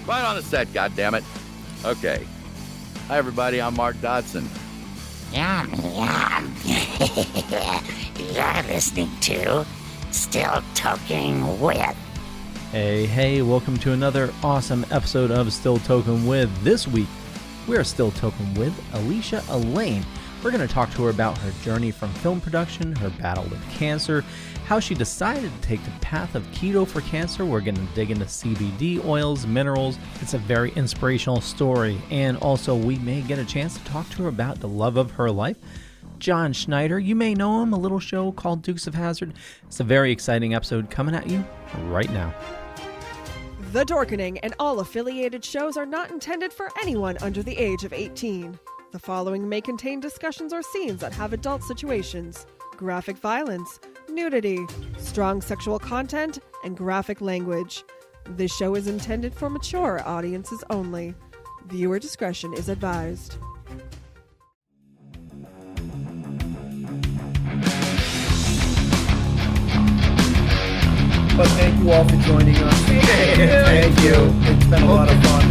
Right on the set, goddammit. Okay. Hi, everybody. I'm Mark Dodson. Yum, yum. You're listening to Still Toking with. Hey, welcome to another awesome episode of Still Toking with. This week, we are still talking with Alicia Allain. We're going to talk to her about her journey from film production, her battle with cancer, how she decided to take the path of keto for cancer. We're going to dig into CBD oils, minerals. It's a very inspirational story. And also, we may get a chance to talk to her about the love of her life, John Schneider. You may know him, a little show called Dukes of Hazzard. It's a very exciting episode coming at you right now. The Dorkening and all affiliated shows are not intended for anyone under the age of 18. The following may contain discussions or scenes that have adult situations, graphic violence, nudity, strong sexual content, and graphic language. This show is intended for mature audiences only. Viewer discretion is advised. But thank you all for joining us. Thank you. It's been a lot of fun.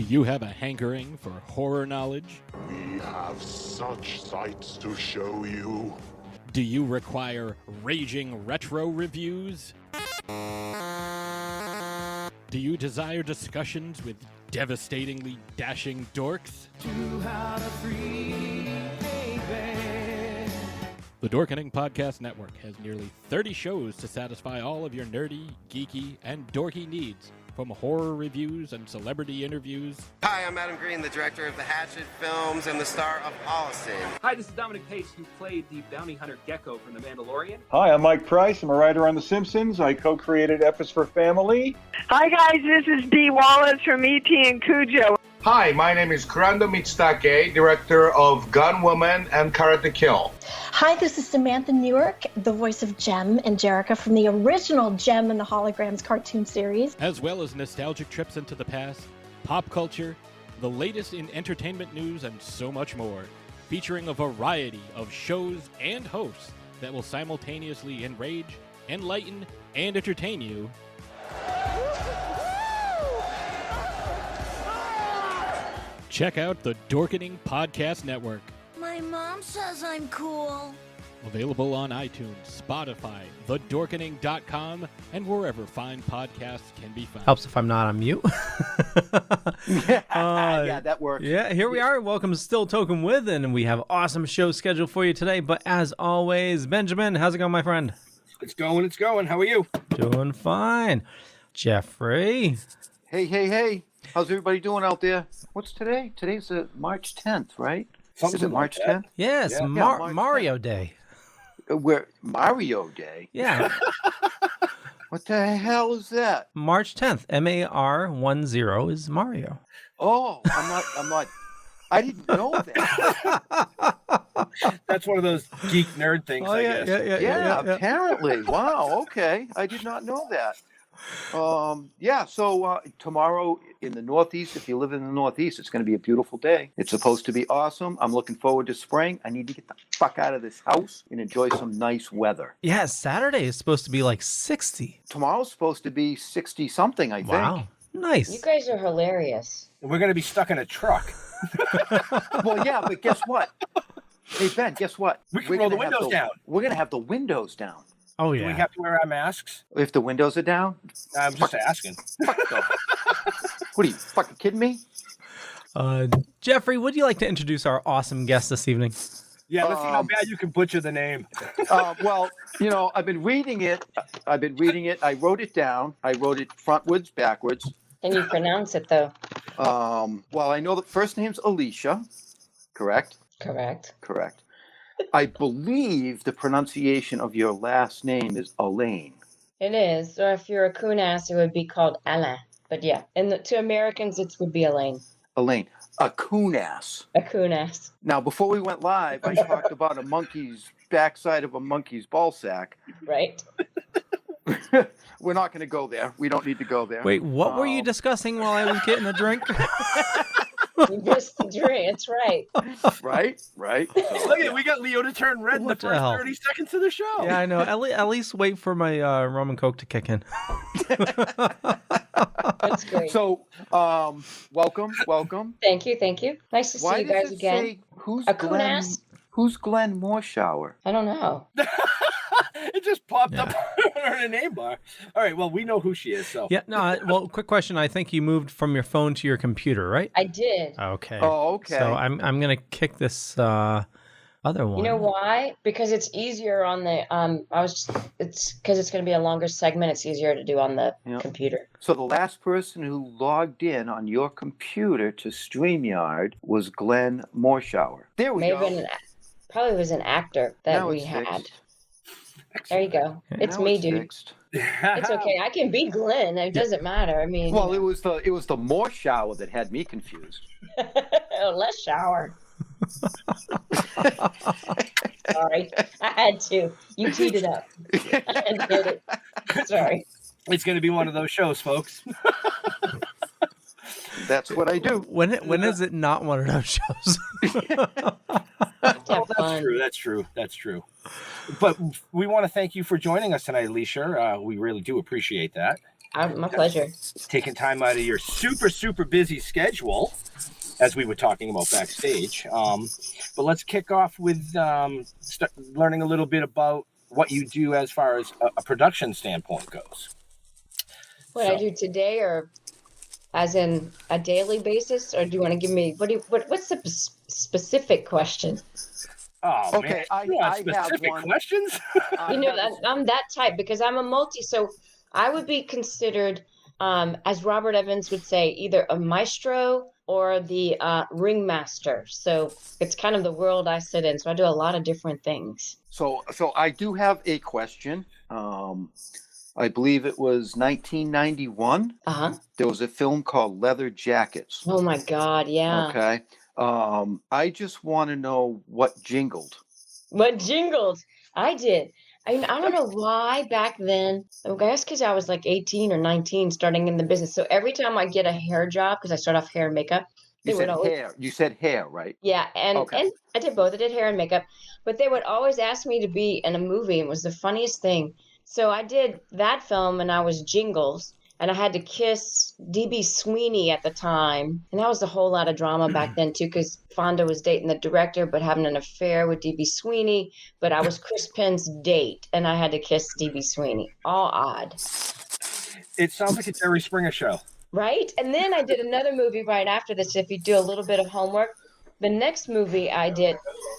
You have a hankering for horror knowledge? We have such sights to show you. Do you require raging retro reviews? Do you desire discussions with devastatingly dashing dorks? The Dorkening Podcast Network has nearly 30 shows to satisfy all of your nerdy, geeky, and dorky needs. From horror reviews and celebrity interviews. Hi, I'm Adam Green, the director of the Hatchet films and the star of Holliston. Hi, this is Dominic Pace, who played the bounty hunter Gecko from The Mandalorian. Hi, I'm Mike Price. I'm a writer on The Simpsons. I co-created F is for Family. Hi, guys. This is Dee Wallace from E.T. and Cujo. Hi, my name is Kurando Mitsutake, director of Gun Woman and Karate Kill. Hi, this is Samantha Newark, the voice of Jem and Jerica from the original Jem and the Holograms cartoon series. As well as nostalgic trips into the past, pop culture, the latest in entertainment news, and so much more. Featuring a variety of shows and hosts that will simultaneously enrage, enlighten, and entertain you. Check out the Dorkening Podcast Network. My mom says I'm cool. Available on iTunes, Spotify, thedorkening.com, and wherever fine podcasts can be found. Helps if I'm not on mute. Yeah, that works. Yeah, here we are. Welcome to Still Toking With, and we have awesome shows scheduled for you today. But as always, Benjamin, how's it going, my friend? It's going. How are you? Doing fine. Jeffrey. Hey. How's everybody doing out there? What's today? Today's March 10th, right? Something Is it March like 10th? Yes, Yeah, March Mario 10th. Day. Where Mario Day? Yeah. What the hell is that? March 10th. MAR10 is Mario. Oh, I'm not. I didn't know that. That's one of those geek nerd things, I guess. Yeah, apparently. Wow, okay. I did not know that. So tomorrow in the Northeast, if you live in the Northeast, it's going to be a beautiful day. It's supposed to be awesome. I'm looking forward to spring. I need to get the fuck out of this house and enjoy some nice weather. Yeah, Saturday is supposed to be like 60. Tomorrow's supposed to be 60 something, I think. Wow. Nice. You guys are hilarious. We're going to be stuck in a truck. Well, yeah, but guess what? Hey, Ben, guess what? We can roll the windows down. We're going to have the windows down. Oh, yeah. Do we have to wear our masks? If the windows are down? I'm just asking. What are you, fucking kidding me? Jeffrey, would you like to introduce our awesome guest this evening? Yeah, let's see how bad you can butcher the name. Well, I've been reading it. I wrote it down. I wrote it frontwards, backwards. Can you pronounce it, though? Well, I know the first name's Alicia. Correct? Correct. I believe the pronunciation of your last name is Allain. It is. Or if you're a coon-ass, it would be called Alain. But yeah, and to Americans, it would be Elaine. Allain. A coon-ass. A coon-ass. Now, before we went live, I talked about a monkey's backside of a monkey's ball sack. Right. We're not going to go there. We don't need to go there. Wait, what were you discussing while I was getting a drink? You missed the drink. It's right. Right. Look at it. We got Leo to turn red in the first 30 seconds of the show. Yeah, I know. At least wait for my rum and coke to kick in. That's great. So, welcome. Thank you. Nice to see you guys again. Say, who's a coon-ass? Who's Glenn Mooreshower? I don't know. It just popped up on her name bar. All right, well, we know who she is, so. Yeah, no, well, quick question. I think you moved from your phone to your computer, right? I did. Okay. Oh, okay. So I'm going to kick this other one. You know why? Because it's easier on the it's because it's going to be a longer segment. It's easier to do on the computer. So the last person who logged in on your computer to StreamYard was Glenn Mooreshower. There we go. Probably was an actor that now we it's had. Fixed. There you go. It's me, dude. Fixed. It's okay. I can be Glenn. It doesn't matter. I mean, well, it was the Mooreshower that had me confused. Let's shower. Sorry, I had to. You teed it up. I did it. Sorry. It's going to be one of those shows, folks. That's what I do. When is it not one of those shows? That's true. But we want to thank you for joining us tonight, Alicia. We really do appreciate that. My pleasure. Taking time out of your super, super busy schedule, as we were talking about backstage. But let's kick off with learning a little bit about what you do as far as a production standpoint goes. What I do today, or as in a daily basis, or do you want to give me what's the specific question? Oh, okay, man. I specific have one. questions. I'm that type because I'm a multi. So I would be considered, as Robert Evans would say, either a maestro or the ringmaster. So it's kind of the world I sit in. So I do a lot of different things. So I do have a question. I believe it was 1991. There was a film called Leather Jackets. Oh my God, yeah. Okay. I just want to know what jingled. What jingled? I did. I mean, I don't know why back then. I guess because I was like 18 or 19 starting in the business. So every time I get a hair job, because I start off hair and makeup. You said hair, right? Yeah, and I did both. I did hair and makeup. But they would always ask me to be in a movie. It was the funniest thing. So I did that film, and I was Jingles. And I had to kiss D.B. Sweeney at the time. And that was a whole lot of drama back then, too, because Fonda was dating the director, but having an affair with D.B. Sweeney. But I was Chris Penn's date, and I had to kiss D.B. Sweeney. All odd. It sounds like a Jerry Springer show. Right? And then I did another movie right after this, if you do a little bit of homework. The next movie I did,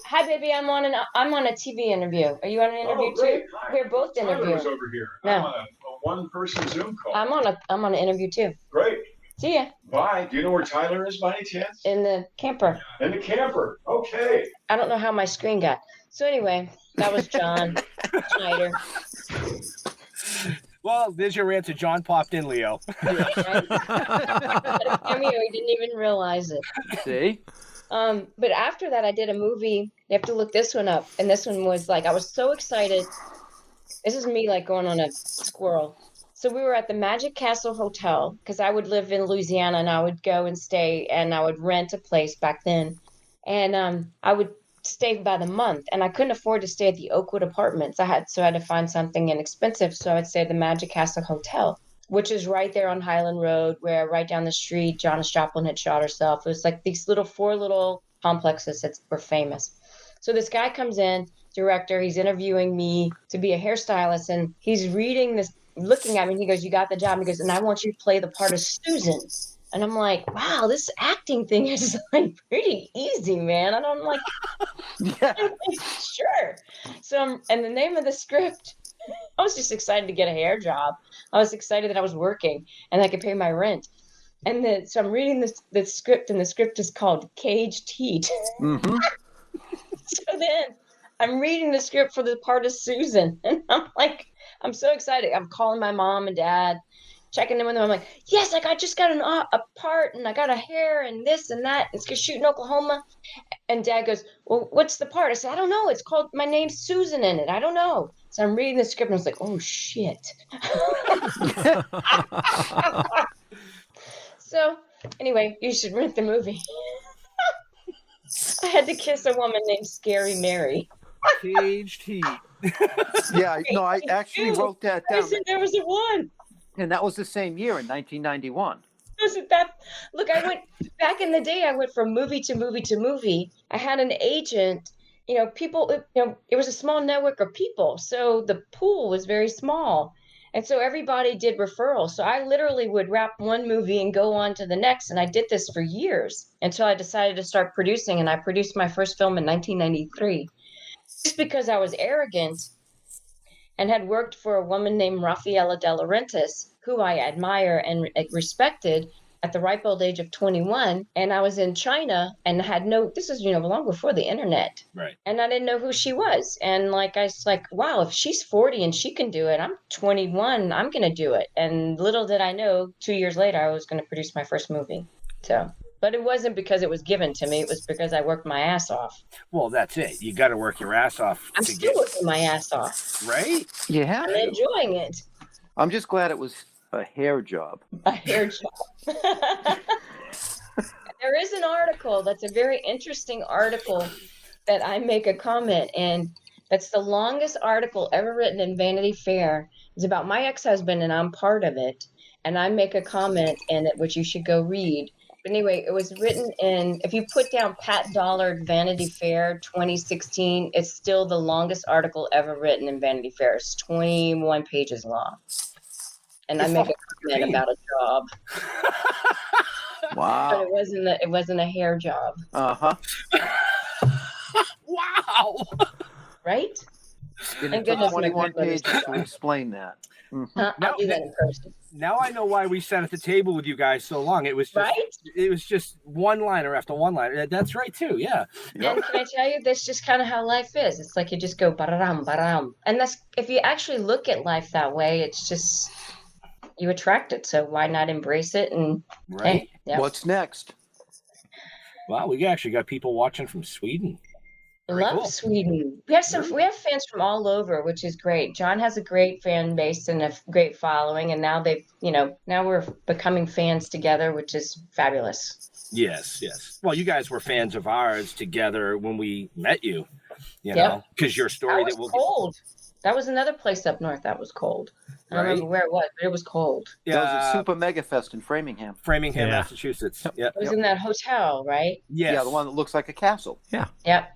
hi baby, I'm on a TV interview. Are you on an interview too? Hi. We're both interviewing. Tyler's over here. No. I'm on a one-person Zoom call. I'm on an interview too. Great. See ya. Bye. Do you know where Tyler is by any chance? In the camper. In the camper. Okay. I don't know how my screen got. So anyway, that was John Schneider. Well, there's your answer. John popped in, Leo. Cameo, he didn't even realize it. See? But after that, I did a movie. You have to look this one up. And this one was like, I was so excited. This is me like going on a squirrel. So we were at the Magic Castle Hotel because I would live in Louisiana and I would go and stay and I would rent a place back then. And I would stay by the month and I couldn't afford to stay at the Oakwood Apartments. I had to find something inexpensive. So I would stay at the Magic Castle Hotel, which is right there on Highland Road, where right down the street, Janis Joplin had shot herself. It was like these four little complexes that were famous. So this guy comes in, director, he's interviewing me to be a hairstylist, and he's reading this, looking at me, and he goes, "You got the job." He goes, "And I want you to play the part of Susan." And I'm like, wow, this acting thing is like pretty easy, man. And I'm like, yeah. Sure. So, and the name of the script, I was just excited to get a hair job. I was excited that I was working and I could pay my rent. And so I'm reading the script, and the script is called Caged Heat. Mm-hmm. So then I'm reading the script for the part of Susan, and I'm like, I'm so excited. I'm calling my mom and dad, checking in with them. I'm like, yes, I just got a part, and I got a hair and this and that. It's going to shoot in Oklahoma. And Dad goes, "Well, what's the part?" I said, "I don't know. It's called, my name's Susan in it. I don't know." So I'm reading the script, and I was like, oh, shit. So anyway, you should rent the movie. I had to kiss a woman named Scary Mary. Caged Heat. Yeah, no, I actually wrote that down. I said there was a one. And that was the same year in 1991. Isn't that? Look, I went back in the day. I went from movie to movie to movie. I had an agent. People. It was a small network of people, so the pool was very small, and so everybody did referrals. So I literally would wrap one movie and go on to the next, and I did this for years until I decided to start producing. And I produced my first film in 1993, just because I was arrogant and had worked for a woman named Rafaela De Laurentiis, who I admire and respected, at the ripe old age of 21. And I was in China and had this is, long before the internet. Right. And I didn't know who she was. And I was like, wow, if she's 40 and she can do it, I'm 21, I'm going to do it. And little did I know, 2 years later, I was going to produce my first movie. So, but it wasn't because it was given to me. It was because I worked my ass off. Well, that's it. You got to work your ass off. I'm still working my ass off. Right? Yeah. I'm enjoying it. I'm just glad it was a hair job. A hair job. There is an article that's a very interesting article that I make a comment, and that's the longest article ever written in Vanity Fair. It's about my ex-husband, and I'm part of it. And I make a comment in it, which you should go read. But anyway, it was written in, if you put down Pat Dollard Vanity Fair 2016, it's still the longest article ever written in Vanity Fair. It's 21 pages long. And I make a comment about a job. Wow. But it wasn't a hair job. Uh-huh. Wow. Right? It took 21 pages to explain that. Mm-hmm. I'll do that in person. Now I know why we sat at the table with you guys so long. It was just, right? It was just one-liner after one-liner. That's right, too. Yeah. And can I tell you, that's just kind of how life is. It's like you just go ba-da-dum, ba-da-dum. And that's, if you actually look at life that way, it's just, you attract it. So why not embrace it? And right. Hey, yeah. What's next? Wow, we actually got people watching from Sweden. Love cool. Sweden. We have fans from all over, which is great. John has a great fan base and a great following, and now now we're becoming fans together, which is fabulous. Yes. Well, you guys were fans of ours together when we met you. You know, because your story that was cold. That was another place up north that was cold. I don't remember where it was, but it was cold. Yeah, that was at Super Mega Fest in Framingham. Massachusetts. Yeah. It was in that hotel, right? Yes. Yeah, the one that looks like a castle. Yeah. Yep.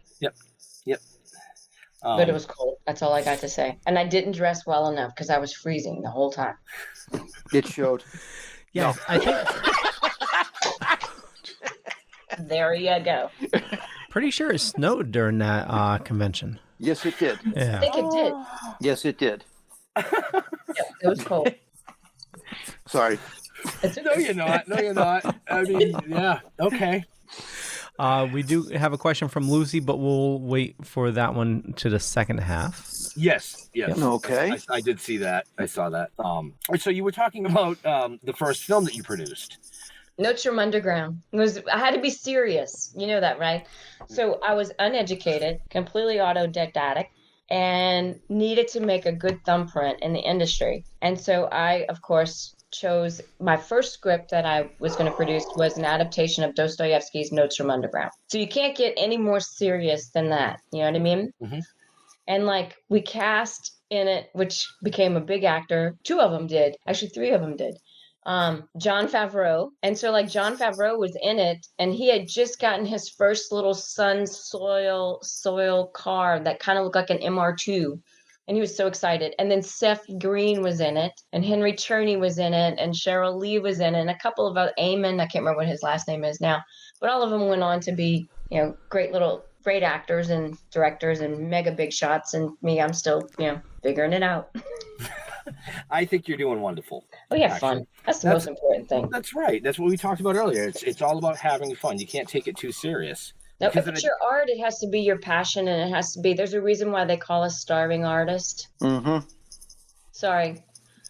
But it was cold. That's all I got to say. And I didn't dress well enough because I was freezing the whole time. It showed. Yeah, I think. There you go. Pretty sure it snowed during that convention. Yes, it did. Yeah. I think it did. Yes, it did. Yep, it was cold. Sorry. No, you're not. I mean, yeah. Okay. We do have a question from Lucy, but we'll wait for that one to the second half. Yes. Yep. Okay. I did see that. I saw that. So you were talking about the first film that you produced. Notes from Underground. I had to be serious. You know that, right? So I was uneducated, completely autodidactic, and needed to make a good thumbprint in the industry. And so I, of course, chose my first script that I was going to produce was an adaptation of Dostoevsky's Notes from Underground. So you can't get any more serious than that. You know what I mean? Mm-hmm. And like we cast in it, which became a big actor. 2 of them did. Actually, 3 of them did. John Favreau. And so like John Favreau was in it, and he had just gotten his first little Sun soil car that kind of looked like an MR2. And he was so excited. And then Seth Green was in it, and Henry Czerny was in it, and Cheryl Lee was in it, and a couple of other, Eamon, I can't remember what his last name is now, but all of them went on to be, great actors and directors and mega big shots. And me, I'm still, figuring it out. I think you're doing wonderful. Oh yeah, fun. That's the most important thing. That's right. That's what we talked about earlier. It's all about having fun. You can't take it too serious. No, if it's your art, it has to be your passion, and it has to be. There's a reason why they call us starving artists. Mm-hmm. Sorry.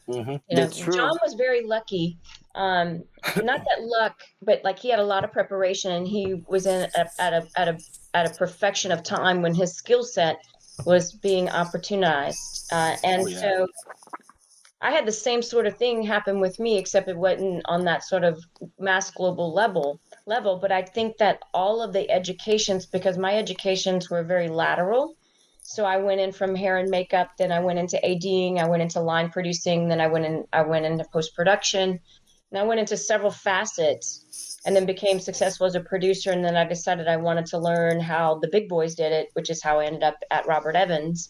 Mm-hmm. That's true. John was very lucky. Not that luck, but like he had a lot of preparation, and he was at a perfection of time when his skill set was being opportunized. So I had the same sort of thing happen with me, except it wasn't on that sort of mass global level. But I think that all of the educations, because my educations were very lateral. So I went in from hair and makeup, then I went into ADing, I went into line producing, then I went into post-production, and I went into several facets, and then became successful as a producer. And then I decided I wanted to learn how the big boys did it, which is how I ended up at Robert Evans.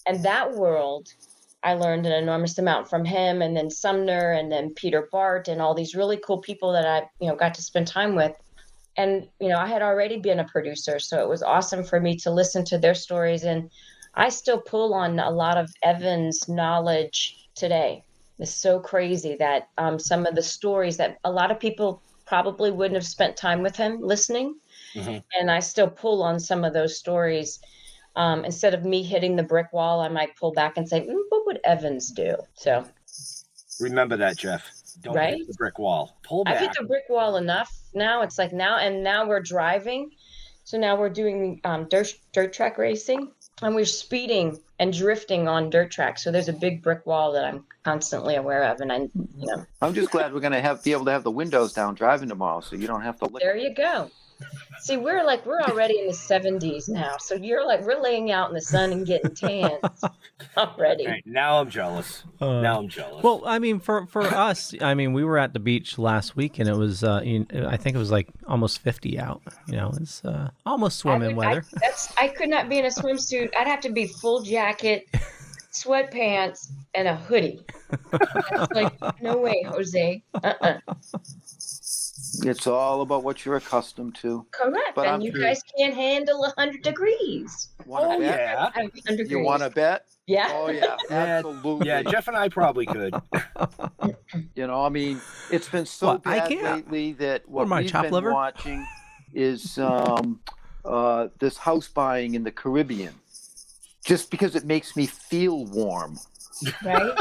And that world, I learned an enormous amount from him, and then Sumner, and then Peter Bart, and all these really cool people that I, got to spend time with. And, I had already been a producer, so it was awesome for me to listen to their stories. And I still pull on a lot of Evans' knowledge today. It's so crazy that some of the stories that a lot of people probably wouldn't have spent time with him listening. Mm-hmm. And I still pull on some of those stories. Instead of me hitting the brick wall, I might pull back and say, what would Evans do? So remember that, Jeff. Don't hit the brick wall. Pull back. I've hit the brick wall enough. Now it's like now we're driving. So now we're doing dirt track racing, and we're speeding and drifting on dirt tracks. So there's a big brick wall that I'm constantly aware of. And I'm just glad we're going to be able to have the windows down driving tomorrow, so you don't have to look. There you go. See, we're already in the 70s now. So we're laying out in the sun and getting tans already. Right, now I'm jealous. Well, I mean, for us, we were at the beach last week, and it was, I think it was like almost 50 out. It's almost swimming weather. I could not be in a swimsuit. I'd have to be full jacket, sweatpants, and a hoodie. That's like, no way, Jose. It's all about what you're accustomed to. Correct. But and you guys can't handle 100 degrees. Yeah. You want to bet? Yeah. Oh, yeah. Absolutely. Yeah, Jeff and I probably could. It's been so bad lately that what we've been watching is this house buying in the Caribbean. Just because it makes me feel warm. Right?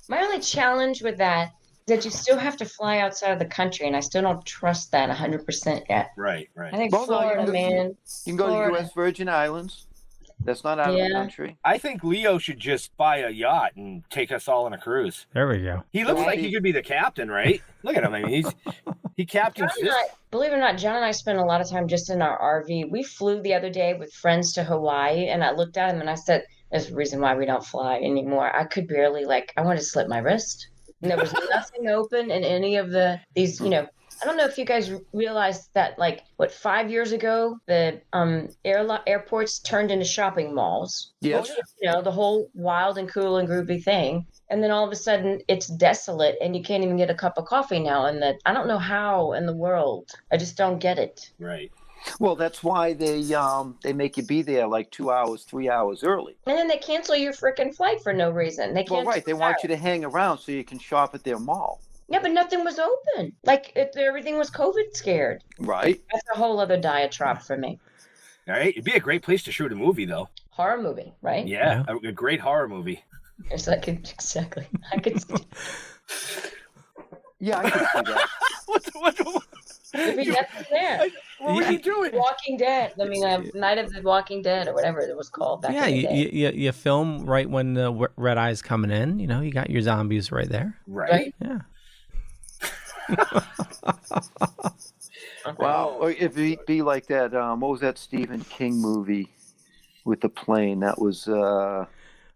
My only challenge with that that you still have to fly outside of the country, and I still don't trust that 100% yet. Right. I think Florida, man. You can go to the U.S. Virgin Islands. That's not out of the country. I think Leo should just buy a yacht and take us all on a cruise. There we go. He looks like he could be the captain, right? Look at him. He captains this. Believe it or not, John and I spent a lot of time just in our RV. We flew the other day with friends to Hawaii, and I looked at him and I said, there's a reason why we don't fly anymore. I could barely, I wanted to slit my wrist. And there was nothing open in any of these, I don't know if you guys realized that, 5 years ago, the airports turned into shopping malls. Yes. The whole wild and cool and groovy thing. And then all of a sudden it's desolate and you can't even get a cup of coffee now. And I don't know how in the world. I just don't get it. Right. Well, that's why they make you be there 2 hours, 3 hours early. And then they cancel your freaking flight for no reason. They want you to hang around so you can shop at their mall. Yeah, but nothing was open. Everything was COVID scared. Right. That's a whole other diatribe for me. All right. It'd be a great place to shoot a movie, though. Horror movie, right? Yeah. A great horror movie. It's exactly. I could see. Yeah, I could see that. There'd be nothing there. What were you doing? Walking Dead. I mean, Night of the Walking Dead or whatever it was called back in the day. You film right when the red eye's coming in. You know, you got your zombies right there. Right. Yeah. Wow. Or if it be like that, what was that Stephen King movie with the plane? That was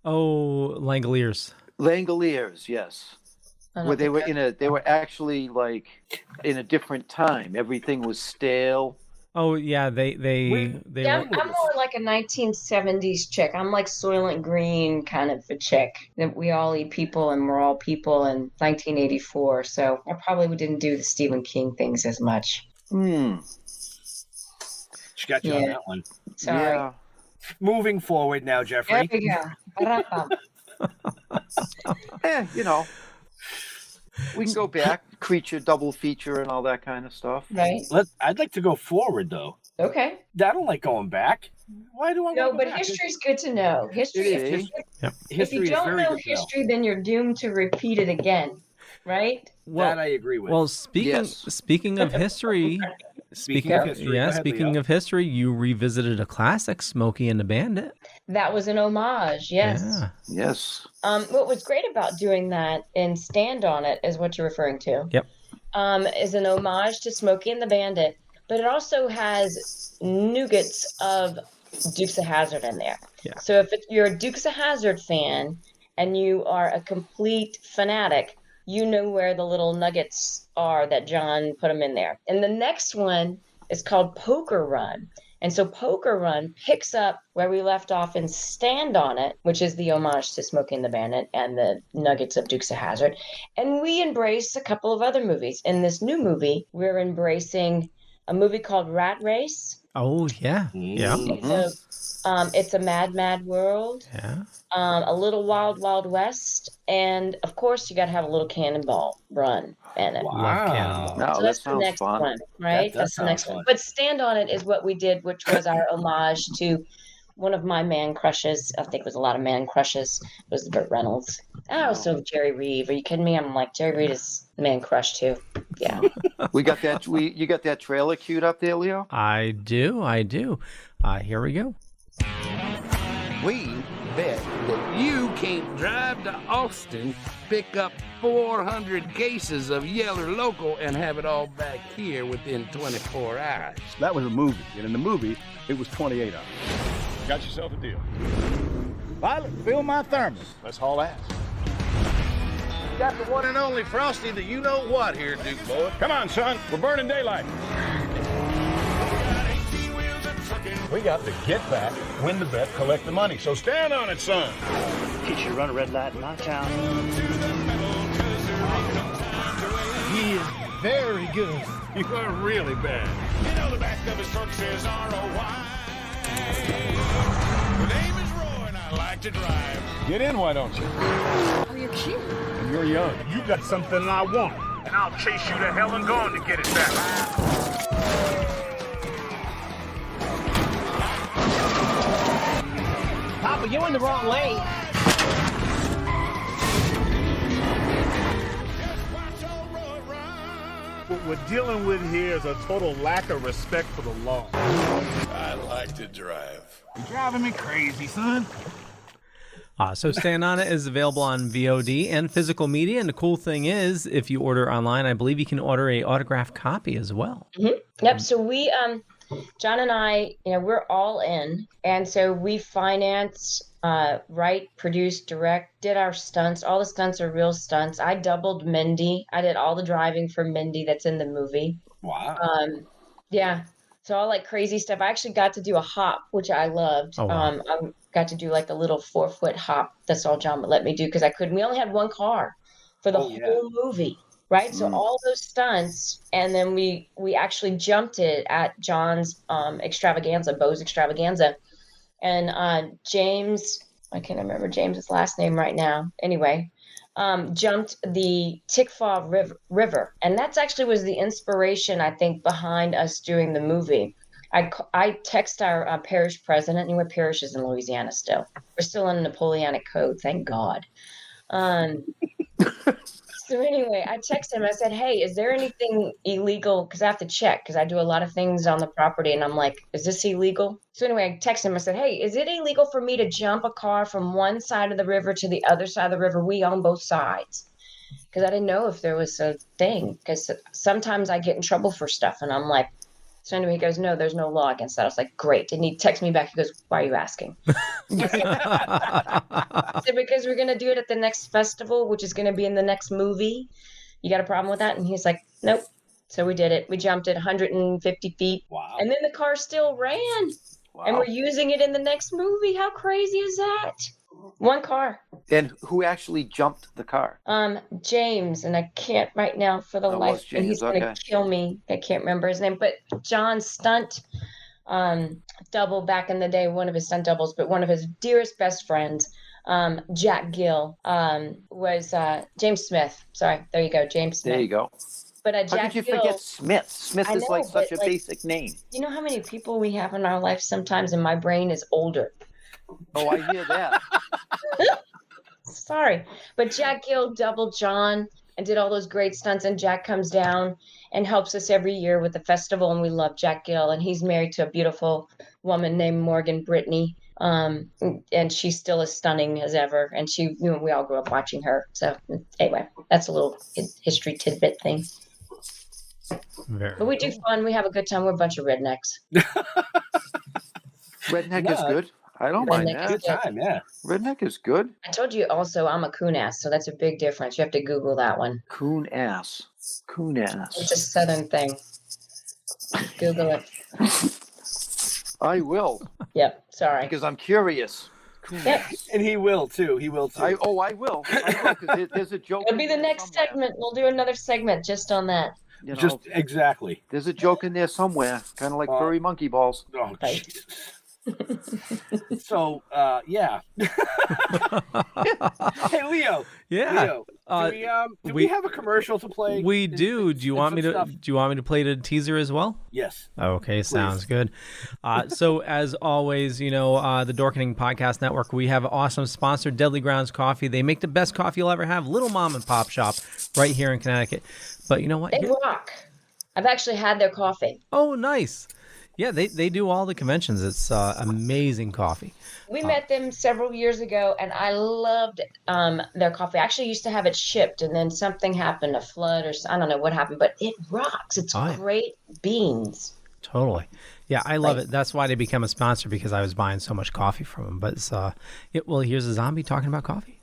Langoliers. Langoliers, yes. Where they were actually like in a different time. Everything was stale. Oh yeah, they I'm more like a 1970s chick. I'm like Soylent Green kind of a chick. That we all eat people and we're all people in 1984. So I probably didn't do the Stephen King things as much. She got you on that one. Sorry. Yeah. Moving forward now, Jeffrey. There we go. You know, we can go back, creature double feature and all that kind of stuff. Right. I'd like to go forward though. Okay. I don't like going back. Why do I? No, but back? history's good to know. History. If you don't know history, then you're doomed to repeat it again. Right? That I agree with. Well, speaking of history, speaking of history, you revisited a classic, Smokey and the Bandit. That was an homage, yes. Yeah. Yes. What was great about doing that and Stand on It is what you're referring to. Yep. Is an homage to Smokey and the Bandit, but it also has nuggets of Dukes of Hazzard in there. Yeah. So if you're a Dukes of Hazzard fan and you are a complete fanatic, you know where the little nuggets are that John put them in there. And the next one is called Poker Run. And so Poker Run picks up where we left off in Stand on It, which is the homage to Smokey and the Bandit and the nuggets of Dukes of Hazzard. And we embrace a couple of other movies. In this new movie, we're embracing a movie called Rat Race. Oh, yeah. Yeah. It's a Mad, Mad World. Yeah. A little Wild, Wild West. And, of course, you got to have a little Cannonball Run in it. Wow. No, So that's the next one, right? That's the next one. But Stand on It is what we did, which was our homage to one of my man crushes. I think it was a lot of man crushes. Was Burt Reynolds. Also Jerry Reeve. Are you kidding me? I'm like, Jerry Reeve is man crush too. Yeah. We got that. You got that trailer queued up there, Leo? I do. Here we go. We bet that you can't drive to Austin, pick up 400 cases of Yeller Local, and have it all back here within 24 hours. That was a movie, and in the movie, it was 28 hours. Got yourself a deal. Violet, fill my thermos. Let's haul ass. Got the one and only Frosty that you know what here, Duke Boy. Come on, son. We're burning daylight. We got to get back, win the bet, collect the money. So stand on it, son. Teach you to run a red light in my town. He is very good. You are really bad. You know the back of his truck says ROY. The name is Roy and I like to drive. Get in, why don't you? Oh, you're cute. And you're young. You got something I want, and I'll chase you to hell and gone to get it back. Papa, you're in the wrong lane. What we're dealing with here is a total lack of respect for the law. I like to drive. You're driving me crazy, son. So Stand On It is available on VOD and physical media. And the cool thing is, if you order online, I believe you can order a autographed copy as well. Mm-hmm. Yep. So we, John and I, we're all in. And so we financed, write, produced, direct, did our stunts. All the stunts are real stunts. I doubled Mindy. I did all the driving for Mindy that's in the movie. Wow. Yeah. So all like crazy stuff. I actually got to do a hop, which I loved. Oh, wow. I got to do like a little 4-foot hop. That's all John would let me do because I couldn't. We only had one car for the whole movie, right? So all those stunts, and then we actually jumped it at John's extravaganza, Bo's extravaganza, and James, I can't remember James's last name right now. Anyway, jumped the Tickfaw River, and that's actually was the inspiration I think behind us doing the movie. I text our parish president, and we're parishes in Louisiana still. We're still in the Napoleonic Code, thank God. So So anyway, I texted him. I said, hey, is there anything illegal? Because I have to check because I do a lot of things on the property. And I'm like, is this illegal? So anyway, I texted him. I said, hey, is it illegal for me to jump a car from one side of the river to the other side of the river? We own both sides. Because I didn't know if there was a thing. Because sometimes I get in trouble for stuff. And I'm like, so anyway, he goes, no, there's no law against that. I was like, great. And he texted me back. He goes, why are you asking? I said, because we're going to do it at the next festival, which is going to be in the next movie. You got a problem with that? And he's like, nope. So we did it. We jumped it 150 feet. Wow. And then the car still ran. Wow. And we're using it in the next movie. How crazy is that? One car. And who actually jumped the car? James, and I can't right now for the life. And he's going to kill me. I can't remember his name. But John's stunt double back in the day, one of his stunt doubles, but one of his dearest best friends, Jack Gill, was James Smith. Sorry, there you go, James Smith. There you go. But How Jack could you Gill, forget Smith? Smith is like such a basic name. You know how many people we have in our life sometimes, and my brain is older. Oh, I hear that. Sorry. But Jack Gill doubled John and did all those great stunts. And Jack comes down and helps us every year with the festival. And we love Jack Gill. And he's married to a beautiful woman named Morgan Brittany. And she's still as stunning as ever. And we all grew up watching her. So anyway, that's a little history tidbit thing. But we do fun. We have a good time. We're a bunch of rednecks. Redneck is good. I don't mind that. Good time, yeah. Redneck is good. I told you also I'm a coon ass, so that's a big difference. You have to Google that one. Coon ass. Coon ass. It's a southern thing. Google it. I will. Yep, sorry. Because I'm curious. Yep. And he will too. He will too. I will. Because there's a joke. It'll be the next segment. We'll do another segment just on that. You know, just exactly. There's a joke in there somewhere, kind of like furry monkey balls. Oh, Jesus. So, yeah. Hey, Leo. Yeah. Leo, do we have a commercial to play? We do. Do you want me to play the teaser as well? Yes. Okay, sounds good. So as always, the Dorkening Podcast Network, we have an awesome sponsor, Deadly Grounds Coffee. They make the best coffee you'll ever have. Little mom and pop shop right here in Connecticut. But you know what? They rock. I've actually had their coffee. Oh, nice. Yeah, they do all the conventions. It's amazing coffee. We met them several years ago, and I loved their coffee. I actually used to have it shipped, and then something happened, a flood, or I don't know what happened, but it rocks. It's great beans. Totally. Yeah, I love it. That's why they became a sponsor, because I was buying so much coffee from them. But well, here's a zombie talking about coffee.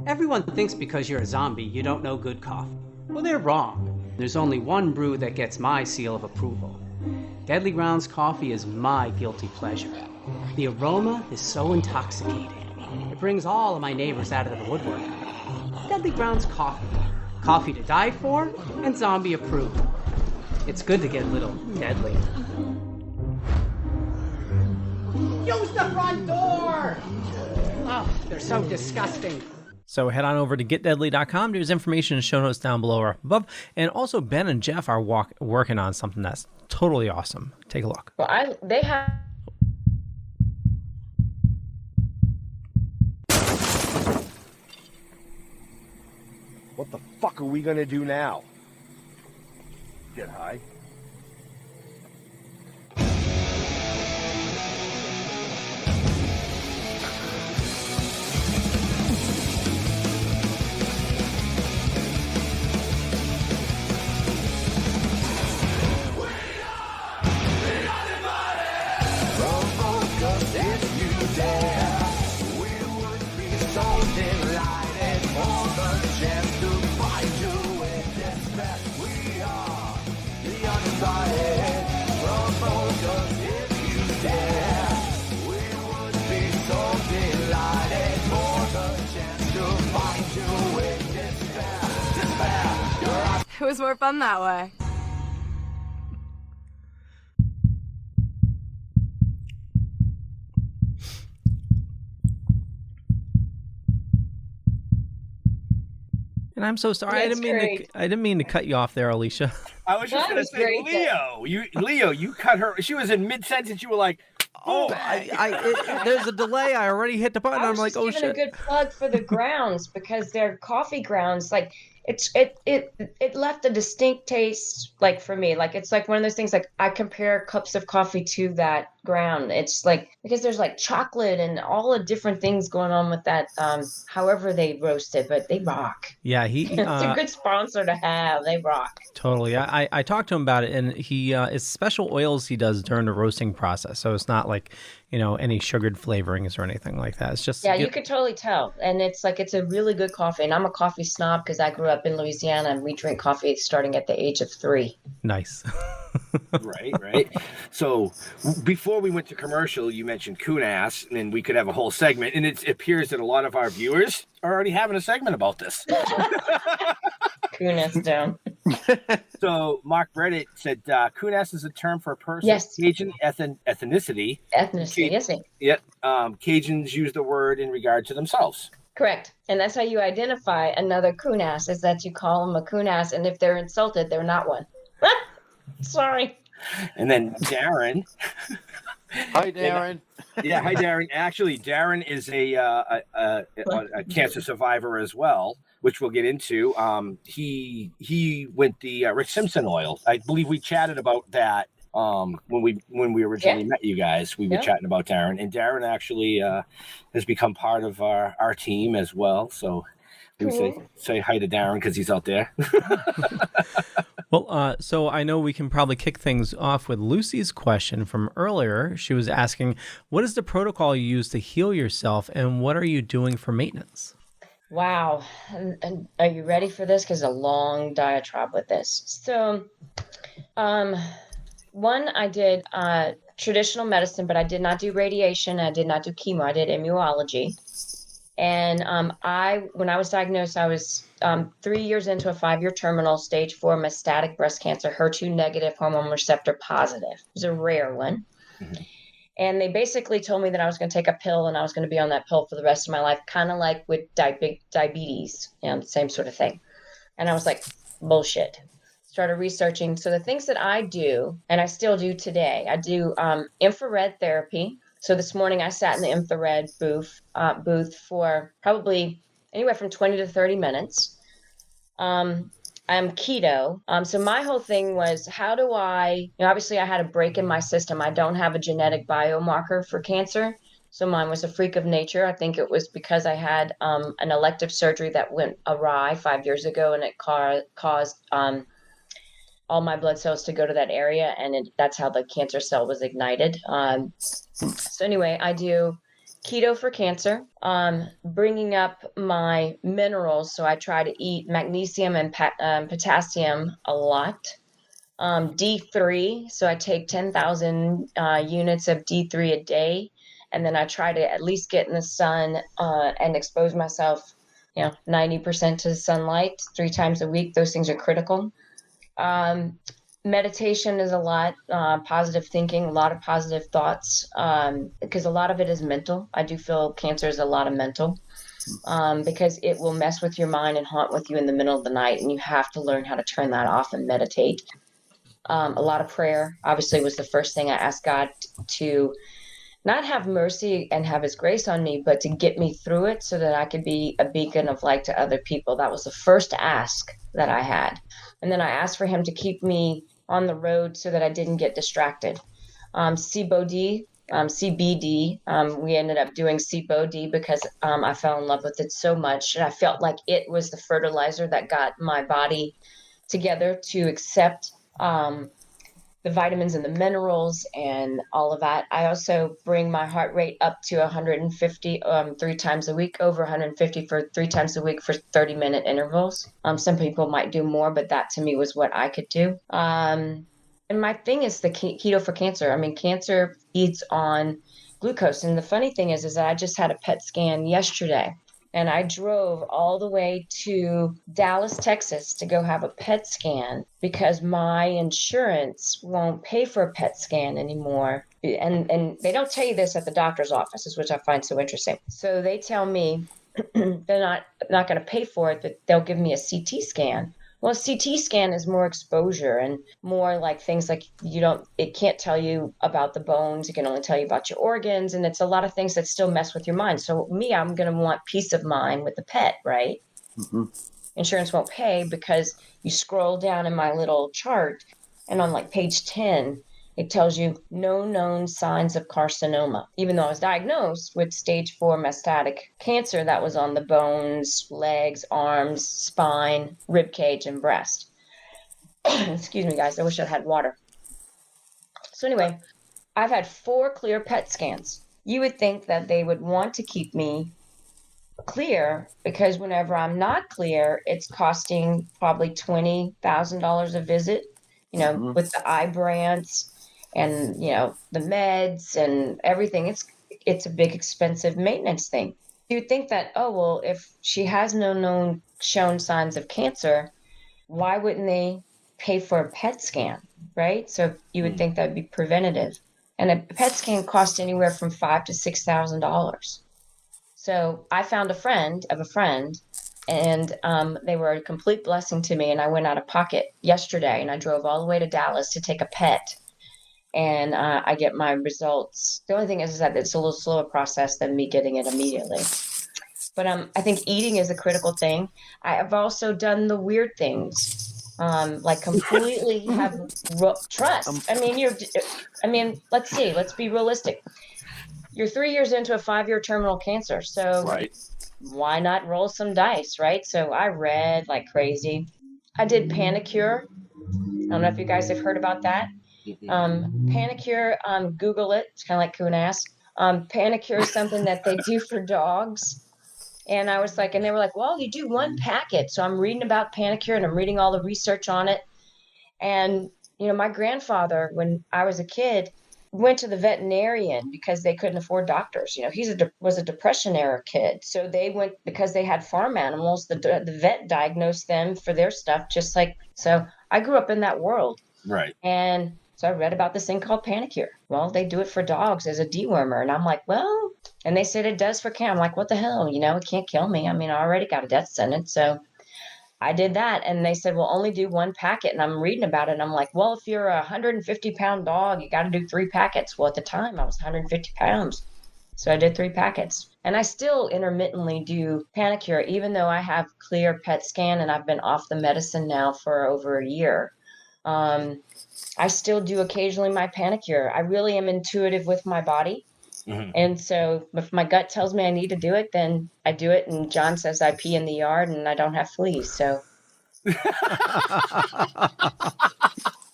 Everyone thinks because you're a zombie, you don't know good coffee. Well, they're wrong. There's only one brew that gets my seal of approval. Deadly Grounds coffee is my guilty pleasure. The aroma is so intoxicating. It brings all of my neighbors out of the woodwork. Deadly Grounds coffee. Coffee to die for and zombie approved. It's good to get a little deadly. Use the front door! Oh, they're so disgusting. So head on over to getdeadly.com. There's information and show notes down below or above. And also Ben and Jeff are working on something that's totally awesome. Take a look. Well, they have... What the fuck are we gonna do now? Get high? It was more fun that way. And I'm so sorry. I didn't mean to cut you off there, Alicia. I was just going to say, Leo, you cut her. She was in mid-sentence. You were like, oh. There's a delay. I already hit the button. I'm like, oh, shit. I was giving a good plug for the grounds because they're coffee grounds. Like, it left a distinct taste, like for me, like it's like one of those things, like I compare cups of coffee to that ground. It's like, because there's like chocolate and all the different things going on with that, however they roast it, but they rock. Yeah, it's a good sponsor to have. They rock. Totally. I talked to him about it, and he it's special oils he does during the roasting process. So it's not like, any sugared flavorings or anything like that. It's just you could totally tell. And it's like, it's a really good coffee. And I'm a coffee snob because I grew up in Louisiana and we drink coffee starting at the age of 3. Nice. Right. So before we went to commercial, you mentioned coon-ass, and we could have a whole segment. And it appears that a lot of our viewers are already having a segment about this. Coon-ass down. So Mark Reddit said coon-ass is a term for a person of Cajun ethnicity. Ethnicity, yes. Yep. Cajuns use the word in regard to themselves. Correct. And that's how you identify another coon-ass, is that you call them a coon-ass, and if they're insulted, they're not one. Sorry. And then Darren. Hi, Darren. Hi, Darren. Actually, Darren is a cancer survivor as well, which we'll get into. He went the Rick Simpson oil. I believe we chatted about that when we originally met you guys. We were chatting about Darren, and Darren actually has become part of our team as well. So we say hi to Darren because he's out there. Well, so I know we can probably kick things off with Lucy's question from earlier. She was asking, what is the protocol you use to heal yourself, and what are you doing for maintenance? Wow. And are you ready for this? Because a long diatribe with this. So, one, I did traditional medicine, but I did not do radiation. I did not do chemo. I did immunology. And when I was diagnosed, I was 3 years into a 5-year terminal, stage 4 metastatic breast cancer, HER2 negative, hormone receptor positive. It was a rare one. Mm-hmm. And they basically told me that I was going to take a pill and I was going to be on that pill for the rest of my life, kind of like with diabetes, same sort of thing. And I was like, bullshit. Started researching. So the things that I do, and I still do today, I do infrared therapy. So this morning I sat in the infrared booth for probably anywhere from 20 to 30 minutes. I'm keto. So my whole thing was, how do I, obviously I had a break in my system. I don't have a genetic biomarker for cancer. So mine was a freak of nature. I think it was because I had an elective surgery that went awry 5 years ago, and it caused all my blood cells to go to that area, and that's how the cancer cell was ignited. So anyway, I do keto for cancer, bringing up my minerals. So I try to eat magnesium and potassium a lot. D3, so I take 10,000 units of D3 a day, and then I try to at least get in the sun and expose myself, 90% to the sunlight 3 times a week. Those things are critical. Meditation is a lot, positive thinking, a lot of positive thoughts, because a lot of it is mental. I do feel cancer is a lot of mental, because it will mess with your mind and haunt with you in the middle of the night, and you have to learn how to turn that off and meditate. A lot of prayer, obviously, was the first thing I asked God to not have mercy and have his grace on me, but to get me through it so that I could be a beacon of light to other people. That was the first ask that I had. And then I asked for him to keep me on the road so that I didn't get distracted. CBD, we ended up doing CBD because I fell in love with it so much. And I felt like it was the fertilizer that got my body together to accept the vitamins and the minerals and all of that. I also bring my heart rate up to 150 3 times a week, over 150 for 3 times a week for 30-minute intervals. Some people might do more, but that to me was what I could do. And my thing is the keto for cancer. I mean, cancer eats on glucose. And the funny thing is that I just had a PET scan yesterday. And I drove all the way to Dallas, Texas to go have a PET scan because my insurance won't pay for a PET scan anymore. And they don't tell you this at the doctor's offices, which I find so interesting. So they tell me they're not going to pay for it, but they'll give me a CT scan. Well, a CT scan is more exposure and more like things like it can't tell you about the bones. It can only tell you about your organs. And it's a lot of things that still mess with your mind. So I'm going to want peace of mind with the PET, right? Mm-hmm. insurance won't pay, because you scroll down in my little chart, and on like page 10, it tells you no known signs of carcinoma, even though I was diagnosed with stage 4 metastatic cancer that was on the bones, legs, arms, spine, rib cage, and breast. Excuse me, guys. I wish I had water. So anyway, I've had 4 clear PET scans. You would think that they would want to keep me clear, because whenever I'm not clear, it's costing probably $20,000 a visit, with the Ibrance and, the meds and everything. It's a big expensive maintenance thing. You'd think that, oh, well, if she has no known shown signs of cancer, why wouldn't they pay for a PET scan, right? So you would think that would be preventative. And a PET scan costs anywhere from $5,000 to $6,000. So I found a friend of a friend, and they were a complete blessing to me. And I went out of pocket yesterday, and I drove all the way to Dallas to take a PET. And I get my results. The only thing is that it's a little slower process than me getting it immediately. But I think eating is a critical thing. I've also done the weird things, like completely have trust. Let's see. Let's be realistic. You're 3 years into a 5-year terminal cancer, so why not roll some dice, right? So I read like crazy. I did Panicure. I don't know if you guys have heard about that. Panicure, Google it. It's kind of like Kunas. Panicure is something that they do for dogs. And I was like, and they were like, well, you do 1 packet. So I'm reading about Panicure, and I'm reading all the research on it. And, my grandfather, when I was a kid, went to the veterinarian because they couldn't afford doctors. He was a Depression era kid. So they went, because they had farm animals, the vet diagnosed them for their stuff, so I grew up in that world. Right. And so I read about this thing called Panicure. Well, they do it for dogs as a dewormer. And I'm like, well, and they said it does for cats. I'm like, what the hell? It can't kill me. I already got a death sentence. So I did that. And they said, well, only do 1 packet. And I'm reading about it. And I'm like, well, if you're a 150-pound dog, you got to do 3 packets. Well, at the time I was 150 pounds. So I did 3 packets. And I still intermittently do Panicure, even though I have clear PET scan and I've been off the medicine now for over a year. I still do occasionally my Panicure. I really am intuitive with my body. Mm-hmm. And so if my gut tells me I need to do it, then I do it. And John says I pee in the yard and I don't have fleas. So.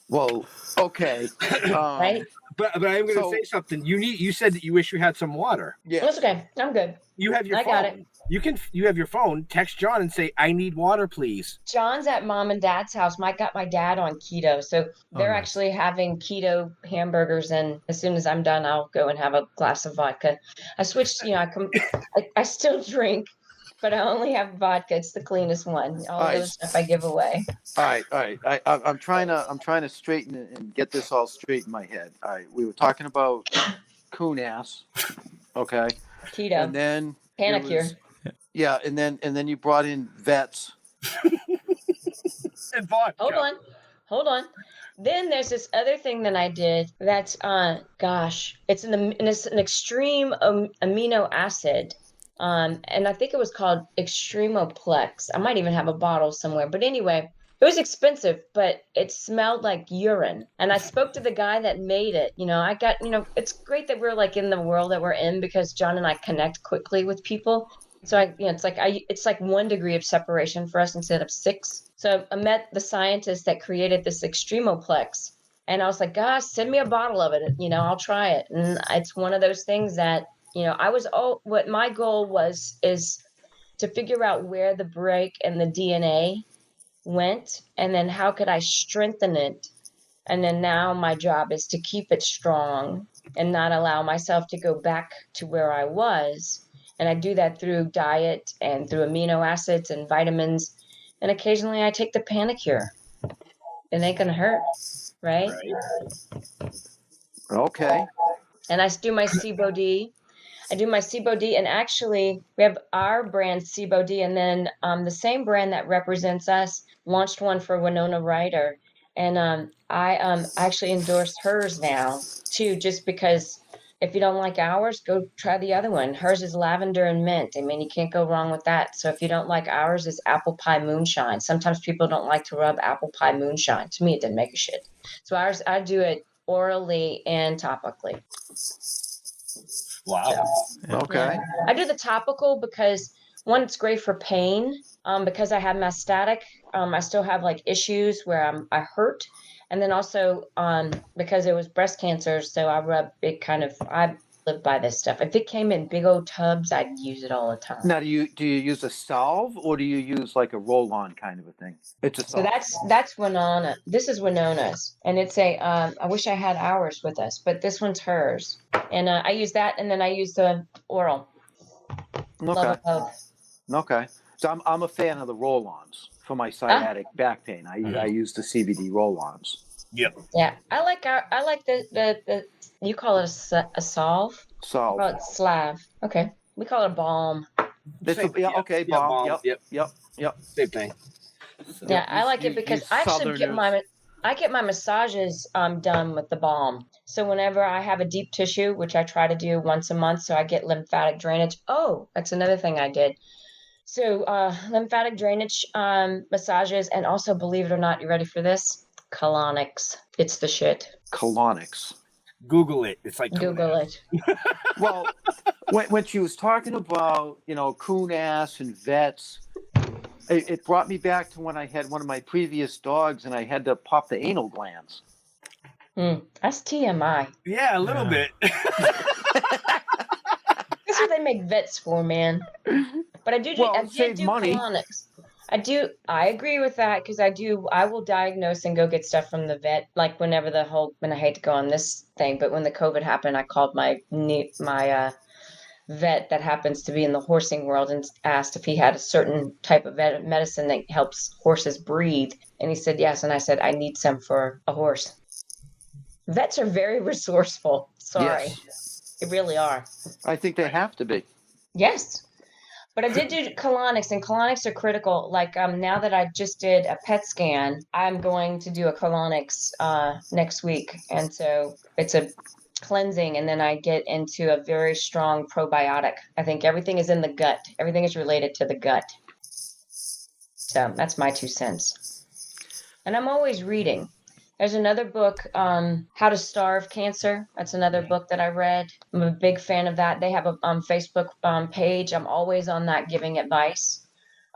Well, okay. Right? But I'm going to say something. You said that you wish you had some water. Yeah. That's okay. I'm good. You have your phone. I got it. You have your phone. Text John and say, I need water, please. John's at mom and dad's house. I got my dad on keto. So they're actually having keto hamburgers. And as soon as I'm done, I'll go and have a glass of vodka. I switched, I still drink, but I only have vodka. It's the cleanest one. All the other stuff I give away. All right. I'm trying to straighten it and get this all straight in my head. All right. We were talking about coon ass. Okay. Keto. And then Panicure. Yeah, and then you brought in vets. And vodka. Hold on. Then there's this other thing that I did. That's it's an extreme amino acid. And I think it was called Extremoplex. I might even have a bottle somewhere. But anyway, it was expensive, but it smelled like urine. And I spoke to the guy that made it. I got, it's great that we're like in the world that we're in, because John and I connect quickly with people. So it's like 1 degree of separation for us instead of 6. So I met the scientist that created this Extremoplex, and I was like, gosh, send me a bottle of it. I'll try it. And it's one of those things that, what my goal is to figure out where the break in the DNA went, and then how could I strengthen it. And then now my job is to keep it strong and not allow myself to go back to where I was. And I do that through diet and through amino acids and vitamins. And occasionally I take the Panicure. It ain't going to hurt, right? Okay. And I do my SIBO-D. And actually we have our brand SIBO-D, and then the same brand that represents us launched one for Winona Ryder. And I actually endorsed hers now too, just because if you don't like ours, go try the other one. Hers is lavender and mint. I mean, you can't go wrong with that. So if you don't like ours, it's apple pie moonshine. Sometimes people don't like to rub apple pie moonshine. To me, it didn't make a shit. So ours, I do it orally and topically. Wow. So, okay. Yeah. I do the topical because one, it's great for pain. Because I have mastotic, I still have like issues where I hurt. And then also because it was breast cancer, so I live by this stuff. If it came in big old tubs, I'd use it all the time. Now, do you use a salve or do you use like a roll-on kind of a thing? It's a salve. So that's Winona. This is Winona's, and it's a. I wish I had ours with us, but this one's hers, and I use that, and then I use the oral. Okay. Okay. So I'm a fan of the roll-ons for my sciatic back pain. I use the CBD roll-ons. Yep. Yeah, I like the you call it a salve? Salve. We call it Slav. Okay. We call it a balm. Okay, balm. Yep. Same thing. So yeah, I like it because I actually get my massages done with the balm. So whenever I have a deep tissue, which I try to do once a month, so I get lymphatic drainage. Oh, that's another thing I did. So lymphatic drainage massages, and also, believe it or not, you ready for this? Colonics. It's the shit. Colonics. Google it. It's like Google it. Well, when she was talking about, coon ass and vets, it brought me back to when I had one of my previous dogs and I had to pop the anal glands. That's TMI. Yeah, a little bit. That's what they make vets for, man. But I do money. colonics. I agree with that because I will diagnose and go get stuff from the vet. Like when I hate to go on this thing, but when the COVID happened, I called my vet that happens to be in the horsing world and asked if he had a certain type of medicine that helps horses breathe. And he said, yes. And I said, I need some for a horse. Vets are very resourceful. Sorry. Yes. They really are. I think they have to be. Yes. But I did do colonics, and colonics are critical. Like now that I just did a PET scan, I'm going to do a colonics next week. And so it's a cleansing, and then I get into a very strong probiotic. I think everything is in the gut. Everything is related to the gut. So that's my 2 cents. And I'm always reading. There's another book, How to Starve Cancer. That's another book that I read. I'm a big fan of that. They have a Facebook page. I'm always on that giving advice.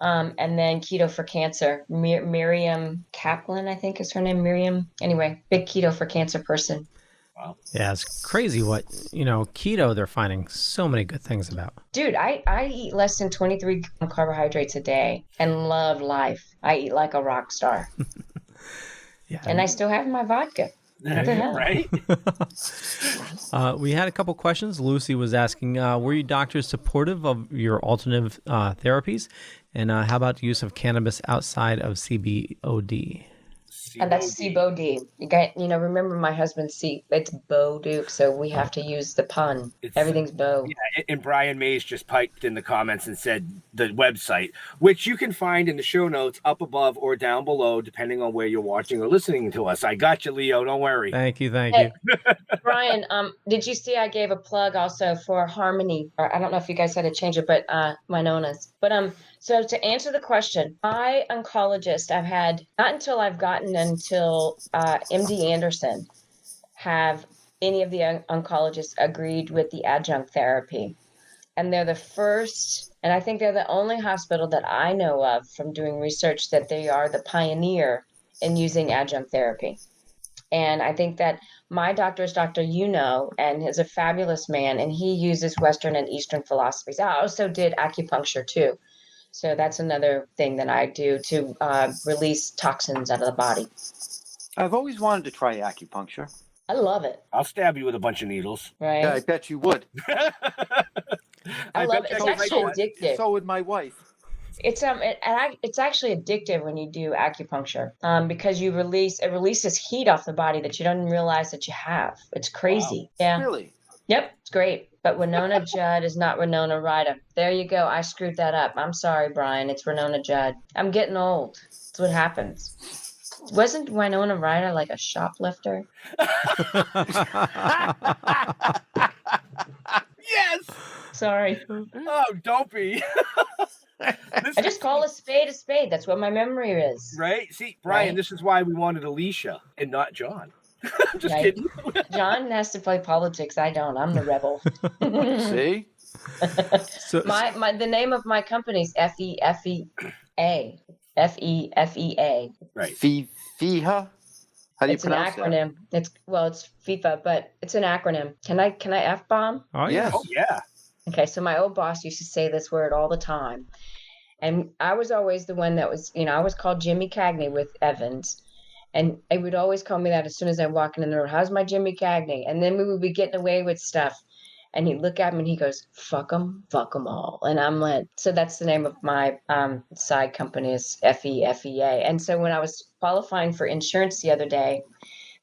And then Keto for Cancer. Miriam Kaplan, I think is her name. Miriam. Anyway, big Keto for Cancer person. Wow. Yeah, it's crazy what, keto they're finding so many good things about. Dude, I eat less than 23 carbohydrates a day and love life. I eat like a rock star. Yeah. And I still have my vodka. What the hell? Right? We had a couple questions. Lucy was asking, were you doctors supportive of your alternative therapies? And how about the use of cannabis outside of CBOD? And that's CBOD. You got, remember my husband's it's Bo Duke, so we have to use the pun. Everything's Bo. Yeah, and Brian Mays just piped in the comments and said the website, which you can find in the show notes up above or down below, depending on where you're watching or listening to us. I got you, Leo. Don't worry. Thank you. Brian, did you see I gave a plug also for Harmony? Or I don't know if you guys had to change it, but Winona's. But so to answer the question, my oncologist, I've had, not until I've gotten until MD Anderson, have any of the oncologists agreed with the adjunct therapy. And they're the first, and I think they're the only hospital that I know of from doing research that they are the pioneer in using adjunct therapy. And I think that my doctor is Dr. and is a fabulous man, and he uses Western and Eastern philosophies. I also did acupuncture too. So that's another thing that I do to release toxins out of the body. I've always wanted to try acupuncture. I love it. I'll stab you with a bunch of needles. Right? Yeah, I bet you would. I love it. It's actually addictive. So would my wife. It's actually addictive when you do acupuncture because it releases heat off the body that you don't realize that you have. It's crazy. Wow. Yeah. Really? Yep, it's great. But Winona Judd is not Winona Ryder. There you go. I screwed that up. I'm sorry, Brian. It's Winona Judd. I'm getting old. That's what happens. Wasn't Winona Ryder like a shoplifter? Yes. Sorry. Oh, don't be. I just call a spade a spade. That's what my memory is. Right? See, Brian, Right. this is why we wanted Alicia and not John. Just Right. kidding. John has to play politics. I don't. I'm the rebel. See? The name of my company is FEFEA. FEFEA. Right. FIFA? How do you It's an pronounce acronym. It's FIFA, but it's an acronym. Can I F-bomb? Oh, Yes. Oh, yeah. Okay, so my old boss used to say this word all the time. And I was always the one that was, I was called Jimmy Cagney with Evans. And they would always call me that as soon as I walk in the room. How's my Jimmy Cagney? And then we would be getting away with stuff. And he'd look at me and he goes, fuck 'em all. And I'm like, so that's the name of my side company is FEFEA. And so when I was qualifying for insurance the other day,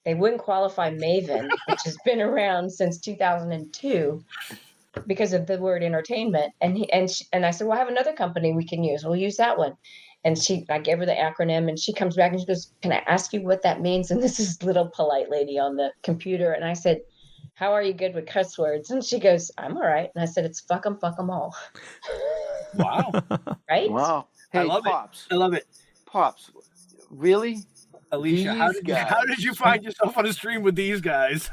they wouldn't qualify Maven, which has been around since 2002 because of the word entertainment. And I said, well, I have another company we can use. We'll use that one. And I gave her the acronym and she comes back and she goes, can I ask you what that means? And this is little polite lady on the computer. And I said, how are you good with cuss words? And she goes, I'm all right. And I said, it's fuck 'em all. Wow. Right? Wow. Hey, I love Pops. it. I love it. Pops, really? Alicia, how did you find yourself on a stream with these guys?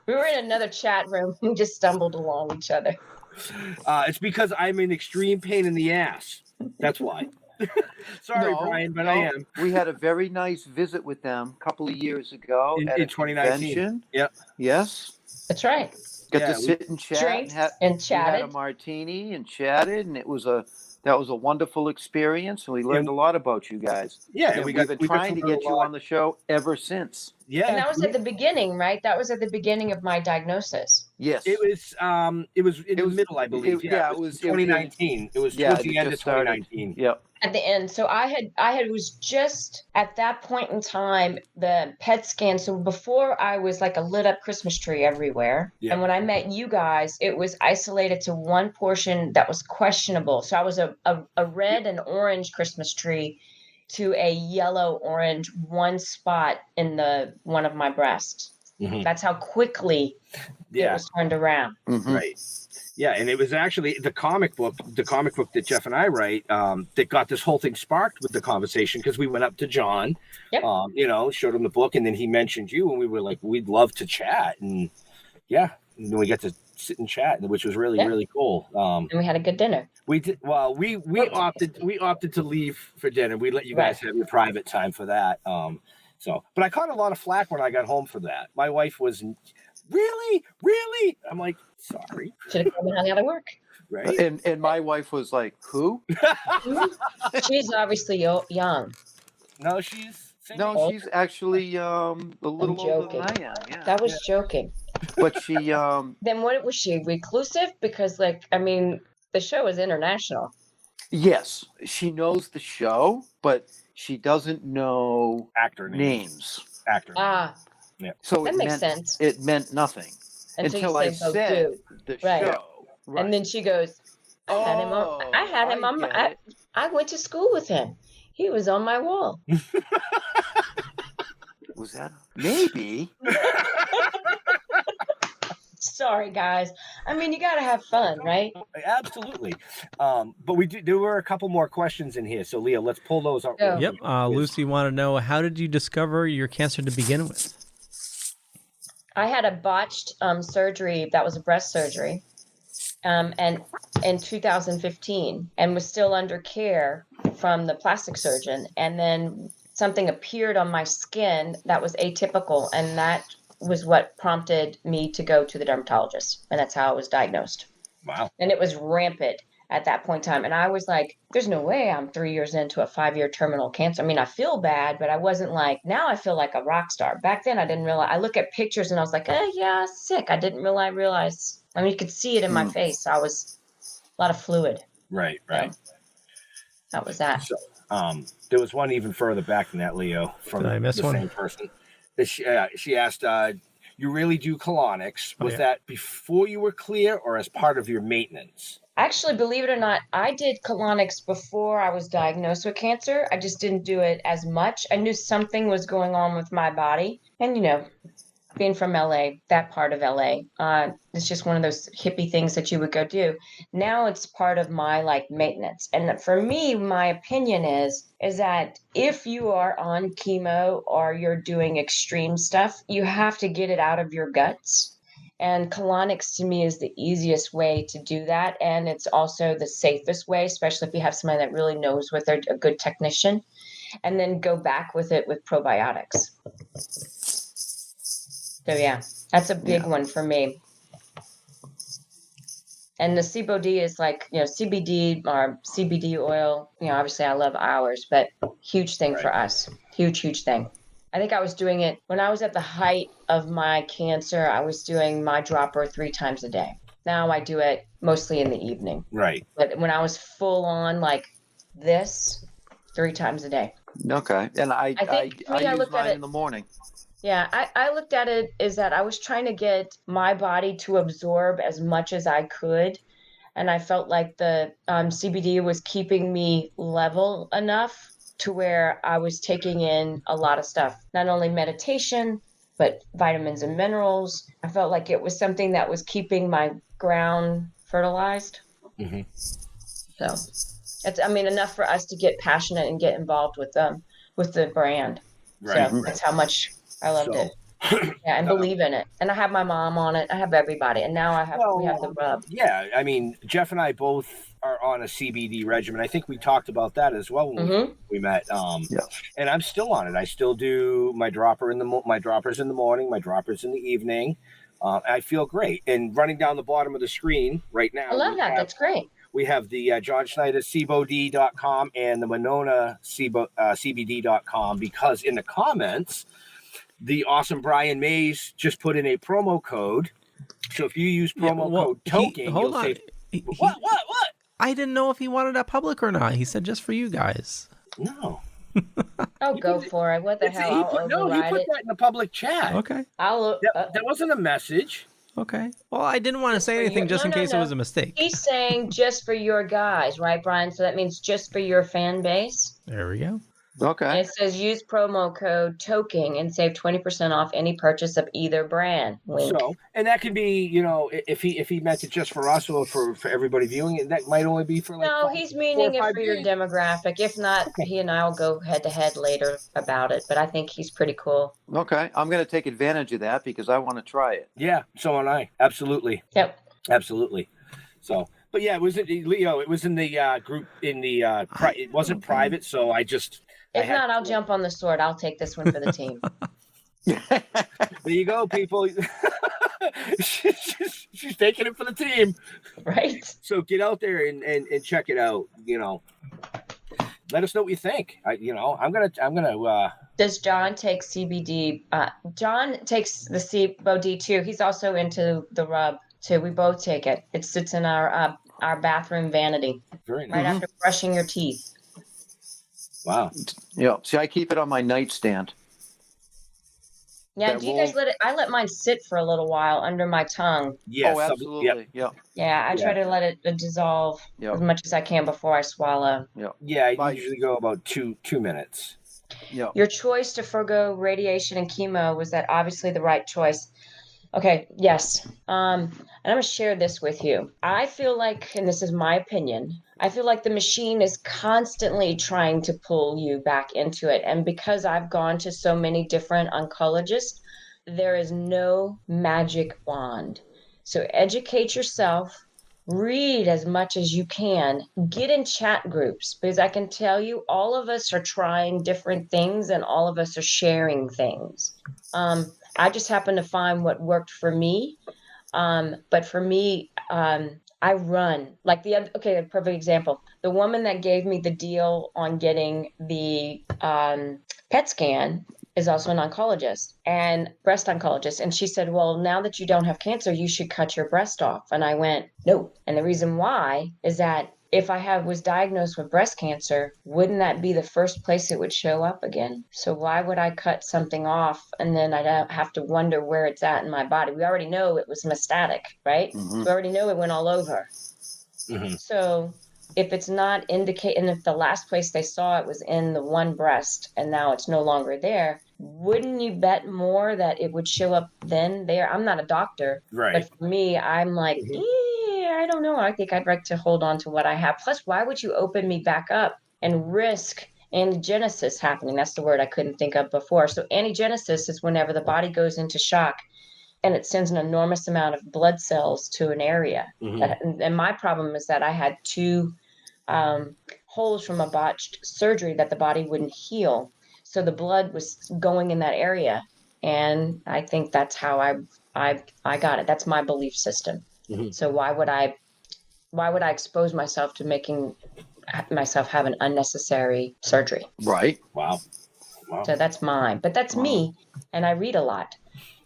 We were in another chat room. We just stumbled along each other. It's because I'm an extreme pain in the ass. That's why. Sorry, Brian, but I am. We had a very nice visit with them a couple of years ago in at a 2019. convention. Yep. Yes. That's right. Got to sit and chat drinks and chatted. We had a martini and chatted, and that was a wonderful experience, and we learned a lot about you guys. Yeah, and we've been trying to get you on the show ever since. Yeah, and that was at the beginning, right? That was at the beginning of my diagnosis. Yes, it was in the middle, I believe. It was 2019. It was towards the end of 2019. Yep. At the end, so I was just at that point in time the PET scan. So before I was like a lit up Christmas tree everywhere, and when I met you guys, it was isolated to one portion that was questionable. So I was a red and orange Christmas tree to a yellow orange one spot in one of my breasts. Mm-hmm. That's how quickly it was turned around. Mm-hmm. Right. Yeah, and it was actually the comic book that Jeff and I write that got this whole thing sparked with the conversation because we went up to John, showed him the book, and then he mentioned you, and we were like, we'd love to chat, and and then we got to sit and chat, which was really really cool. And we had a good dinner. We did. Well, we opted to leave for dinner. We let you guys have your private time for that. But I caught a lot of flack when I got home for that. My wife was. Really? I'm like, sorry. Should have come and hung out at work. Right. And my wife was like, who? She's obviously young. No, she's actually a little older than I am. Yeah. That was joking. But she Then what was she? Reclusive? Because the show is international. Yes. She knows the show, but she doesn't know actor names. Yeah. So that makes sense. It meant nothing until I said the show. Right. And then she goes, I had him on I went to school with him. He was on my wall. Was that? Maybe. Sorry, guys. I mean, you got to have fun, right? Absolutely. But there were a couple more questions in here. So, Leah, let's pull those out. Yep. Lucy wanted to know, how did you discover your cancer to begin with? I had a botched surgery. That was a breast surgery. And in 2015, and was still under care from the plastic surgeon. And then something appeared on my skin that was atypical. And that was what prompted me to go to the dermatologist. And that's how I was diagnosed. Wow. And it was rampant at that point in time. And I was like, there's no way I'm 3 years into a 5-year terminal cancer. I mean, I feel bad, but I wasn't like, now I feel like a rock star. Back then, I didn't realize. I look at pictures and I was like, yeah, sick. I didn't realize. I mean, you could see it in my face. I was a lot of fluid. Right. So, that was that. So, there was one even further back than that, Leo, from the same person. She asked, you really do colonics. Was that before you were clear or as part of your maintenance? Actually, believe it or not, I did colonics before I was diagnosed with cancer. I just didn't do it as much. I knew something was going on with my body. And, being from LA, that part of LA, it's just one of those hippie things that you would go do. Now it's part of my like maintenance. And for me, my opinion is that if you are on chemo or you're doing extreme stuff, you have to get it out of your guts. And colonics to me is the easiest way to do that. And it's also the safest way, especially if you have somebody that really knows what they're a good technician, and then go back with it with probiotics. So yeah, that's a big one for me. And the CBD is like, CBD or CBD oil, obviously I love ours, but huge thing for us. Huge thing. I think I was doing it when I was at the height of my cancer. I was doing my dropper 3 times a day. Now I do it mostly in the evening. Right. But when I was full on like this, 3 times a day. Okay. And I use mine in the morning. Yeah, I looked at it as that I was trying to get my body to absorb as much as I could. And I felt like the CBD was keeping me level enough to where I was taking in a lot of stuff, not only meditation, but vitamins and minerals. I felt like it was something that was keeping my ground fertilized. Mm-hmm. So it's, enough for us to get passionate and get involved with the brand. Right. So that's how much I loved it. Yeah, and believe in it. And I have my mom on it. I have everybody. And now we have the rub. Yeah, Jeff and I both are on a CBD regimen. I think we talked about that as well when we met. And I'm still on it. I still do my droppers in the morning, my droppers in the evening. I feel great. And running down the bottom of the screen right now. I love that. That's great. We have the John Schneider CBD.com and the Monona CBD.com, because in the comments, the awesome Brian Mays just put in a promo code. So if you use promo code Toking, you'll save. What? I didn't know if he wanted that public or not. He said just for you guys. No. Oh, go for it. What the hell? He put that in the public chat. Okay. That wasn't a message. Okay. Well, I didn't want to say anything just in case it was a mistake. He's saying just for your guys, right, Brian? So that means just for your fan base. There we go. Okay. And it says use promo code Toking and save 20% off any purchase of either brand. Wink. So, and that can be, if he meant it just for us or for everybody viewing it, that might only be for like. No, he's meaning it for your demographic. If not, he and I will go head to head later about it. But I think he's pretty cool. Okay, I'm going to take advantage of that because I want to try it. Yeah, so am I. Absolutely. Yep. Absolutely. So. But yeah, it was Leo. It was in the group in the. It wasn't private, so I just. If not, I'll jump on the sword. I'll take this one for the team. There you go, people. she's taking it for the team, right? So get out there and check it out. Let us know what you think. I'm gonna. Does John take CBD? John takes the CBD too. He's also into the rub too. We both take it. It sits in our bathroom vanity. Very nice. Right after brushing your teeth. Wow. Yeah. See, I keep it on my nightstand. Yeah. Do you guys let it? I let mine sit for a little while under my tongue. Yes. Oh, absolutely. Yep. Yeah. I try to let it dissolve as much as I can before I swallow. Yeah. I usually go about two minutes. Yeah. Your choice to forgo radiation and chemo, was that obviously the right choice? Okay. Yes. And I'm going to share this with you. I feel like, and this is my opinion, I feel like the machine is constantly trying to pull you back into it. And because I've gone to so many different oncologists, there is no magic wand. So educate yourself, read as much as you can, get in chat groups, because I can tell you all of us are trying different things and all of us are sharing things. I just happened to find what worked for me. But for me, I run like a perfect example. The woman that gave me the deal on getting the PET scan is also an oncologist and breast oncologist. And she said, well, now that you don't have cancer, you should cut your breast off. And I went, no. And the reason why is that if I was diagnosed with breast cancer, wouldn't that be the first place it would show up again? So why would I cut something off and then I'd have to wonder where it's at in my body? We already know it was metastatic, right? Mm-hmm. We already know it went all over. Mm-hmm. So if it's not indicated, and if the last place they saw it was in the one breast and now it's no longer there, wouldn't you bet more that it would show up then there? I'm not a doctor, but for me, I'm like, I don't know. I think I'd like to hold on to what I have. Plus, why would you open me back up and risk angiogenesis happening? That's the word I couldn't think of before. So angiogenesis is whenever the body goes into shock and it sends an enormous amount of blood cells to an area. And my problem is that I had 2 holes from a botched surgery that the body wouldn't heal. So the blood was going in that area. And I think that's how I got it. That's my belief system. So why would I expose myself to making myself have an unnecessary surgery? Right. Wow. So that's mine, but that's me. And I read a lot.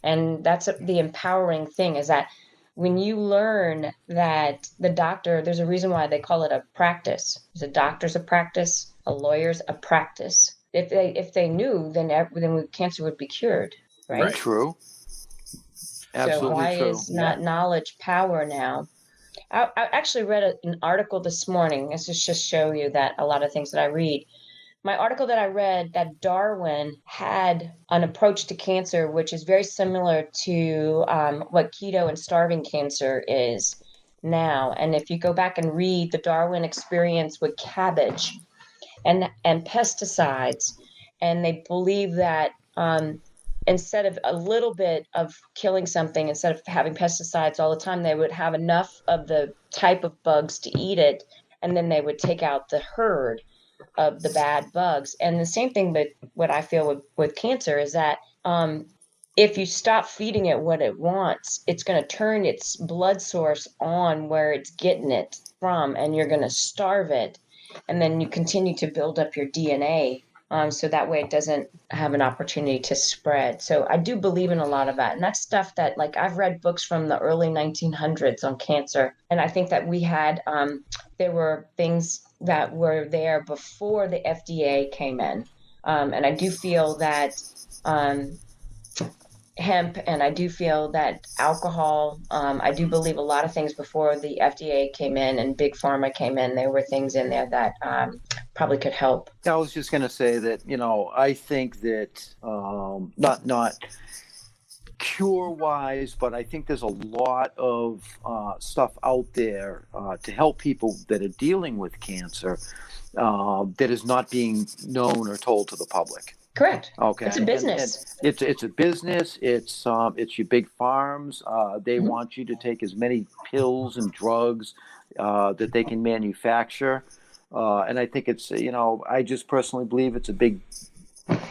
And that's the empowering thing, is that when you learn that the doctor, there's a reason why they call it a practice. The doctor's a practice, a lawyer's a practice. If they knew, then cancer would be cured, right? True. Absolutely so why true. is not knowledge power now? I actually read an article this morning. This is just show you that a lot of things that I read. My article that I read, that Darwin had an approach to cancer which is very similar to what keto and starving cancer is now. And if you go back and read the Darwin experience with cabbage and pesticides, and they believe that instead of a little bit of killing something, instead of having pesticides all the time, they would have enough of the type of bugs to eat it, and then they would take out the herd of the bad bugs. And the same thing that what I feel with cancer is that if you stop feeding it what it wants, it's going to turn its blood source on where it's getting it from, and you're going to starve it. And then you continue to build up your DNA. So that way it doesn't have an opportunity to spread. So I do believe in a lot of that. And that's stuff that, like, I've read books from the early 1900s on cancer. And I think that we had, there were things that were there before the FDA came in. And I do feel that hemp, and I do feel that alcohol, I do believe a lot of things before the FDA came in and Big Pharma came in. There were things in there that probably could help. I was just going to say that, I think that not cure-wise, but I think there's a lot of stuff out there to help people that are dealing with cancer that is not being known or told to the public. Correct. Okay. It's a business. And it's a business. It's your big farms. They want you to take as many pills and drugs that they can manufacture. And I think it's, I just personally believe it's a big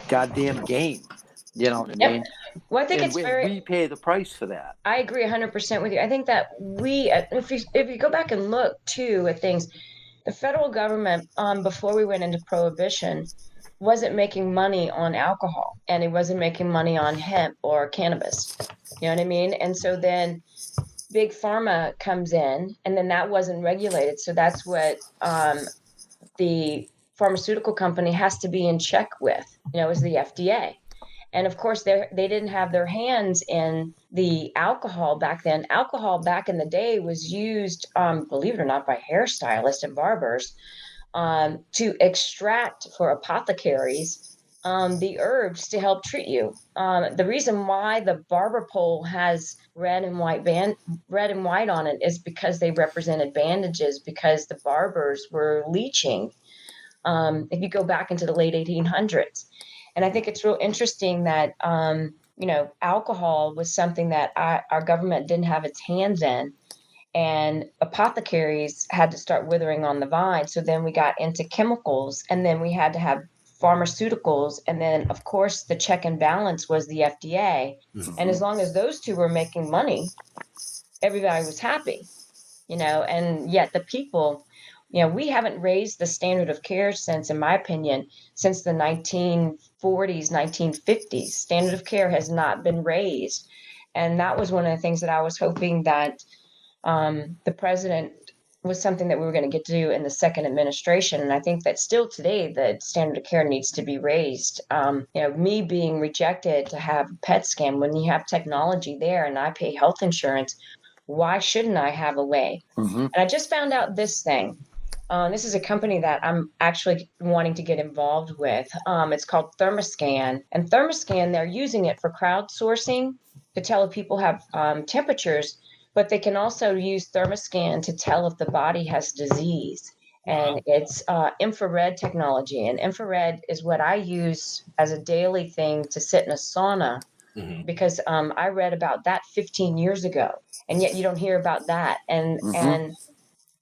goddamn game. You know what I mean? Well, I think we pay the price for that. I agree 100% with you. I think that if you go back and look too at things, the federal government, before we went into prohibition, wasn't making money on alcohol, and it wasn't making money on hemp or cannabis. You know what I mean? And so then Big Pharma comes in, and then that wasn't regulated. So that's what the pharmaceutical company has to be in check with, is the FDA. And of course, they didn't have their hands in the alcohol back then. Alcohol back in the day was used, believe it or not, by hairstylists and barbers to extract for apothecaries the herbs to help treat you. The reason why the barber pole has red and white on it is because they represented bandages, because the barbers were leeching. If you go back into the late 1800s. And I think it's real interesting that, alcohol was something that our government didn't have its hands in, and apothecaries had to start withering on the vine. So then we got into chemicals, and then we had to have pharmaceuticals. And then, of course, the check and balance was the FDA. Mm-hmm. And as long as those two were making money, everybody was happy, and yet the people, we haven't raised the standard of care since, in my opinion, since the 1940s, 1950s. Standard of care has not been raised. And that was one of the things that I was hoping that the president was something that we were going to get to do in the second administration. And I think that still today, the standard of care needs to be raised. Me being rejected to have a PET scan, when you have technology there and I pay health insurance, why shouldn't I have a way? Mm-hmm. And I just found out this thing. This is a company that I'm actually wanting to get involved with. It's called Thermoscan. And Thermoscan, they're using it for crowdsourcing to tell if people have temperatures, but they can also use Thermoscan to tell if the body has disease. And it's infrared technology. And infrared is what I use as a daily thing to sit in a sauna. Because I read about that 15 years ago, and yet you don't hear about that. And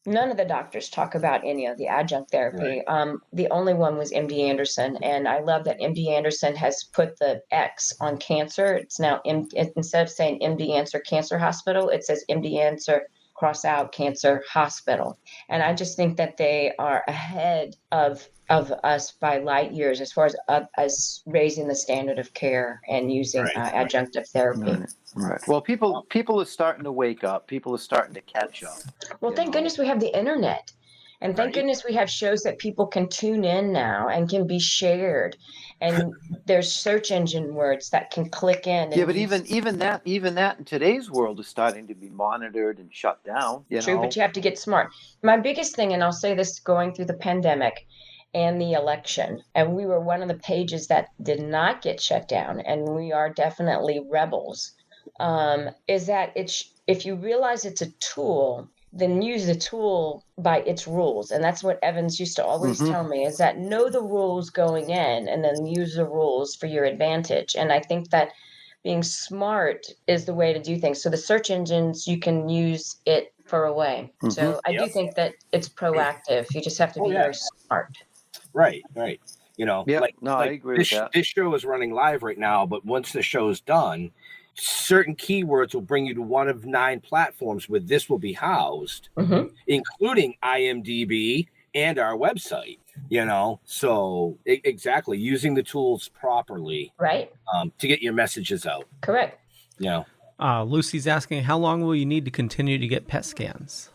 none of the doctors talk about any of the adjunct therapy. Right. The only one was MD Anderson. And I love that MD Anderson has put the X on cancer. It's now, instead of saying MD Answer Cancer Hospital, it says MD Answer cross out Cancer Hospital. And I just think that they are ahead of us by light years as far as raising the standard of care and using adjunctive therapy. Right. Well, people are starting to wake up. People are starting to catch up. Well, thank goodness we have the internet. And thank goodness we have shows that people can tune in now and can be shared. And there's search engine words that can click in. Yeah, but even that in today's world is starting to be monitored and shut down. True, but you have to get smart. My biggest thing, and I'll say this going through the pandemic and the election, and we were one of the pages that did not get shut down, and we are definitely rebels, is that if you realize it's a tool, then use the tool by its rules. And that's what Evans used to always tell me, is that know the rules going in and then use the rules for your advantage. And I think that being smart is the way to do things. So the search engines, you can use it for a way. So I do think that it's proactive. You just have to be very smart. Right. You know, I agree with that. This show is running live right now, but once the show's done, certain keywords will bring you to one of 9 platforms where this will be housed, including IMDb and our website, you know? So exactly, using the tools properly, right, to get your messages out. Correct. You know, Lucy's asking, how long will you need to continue to get PET scans?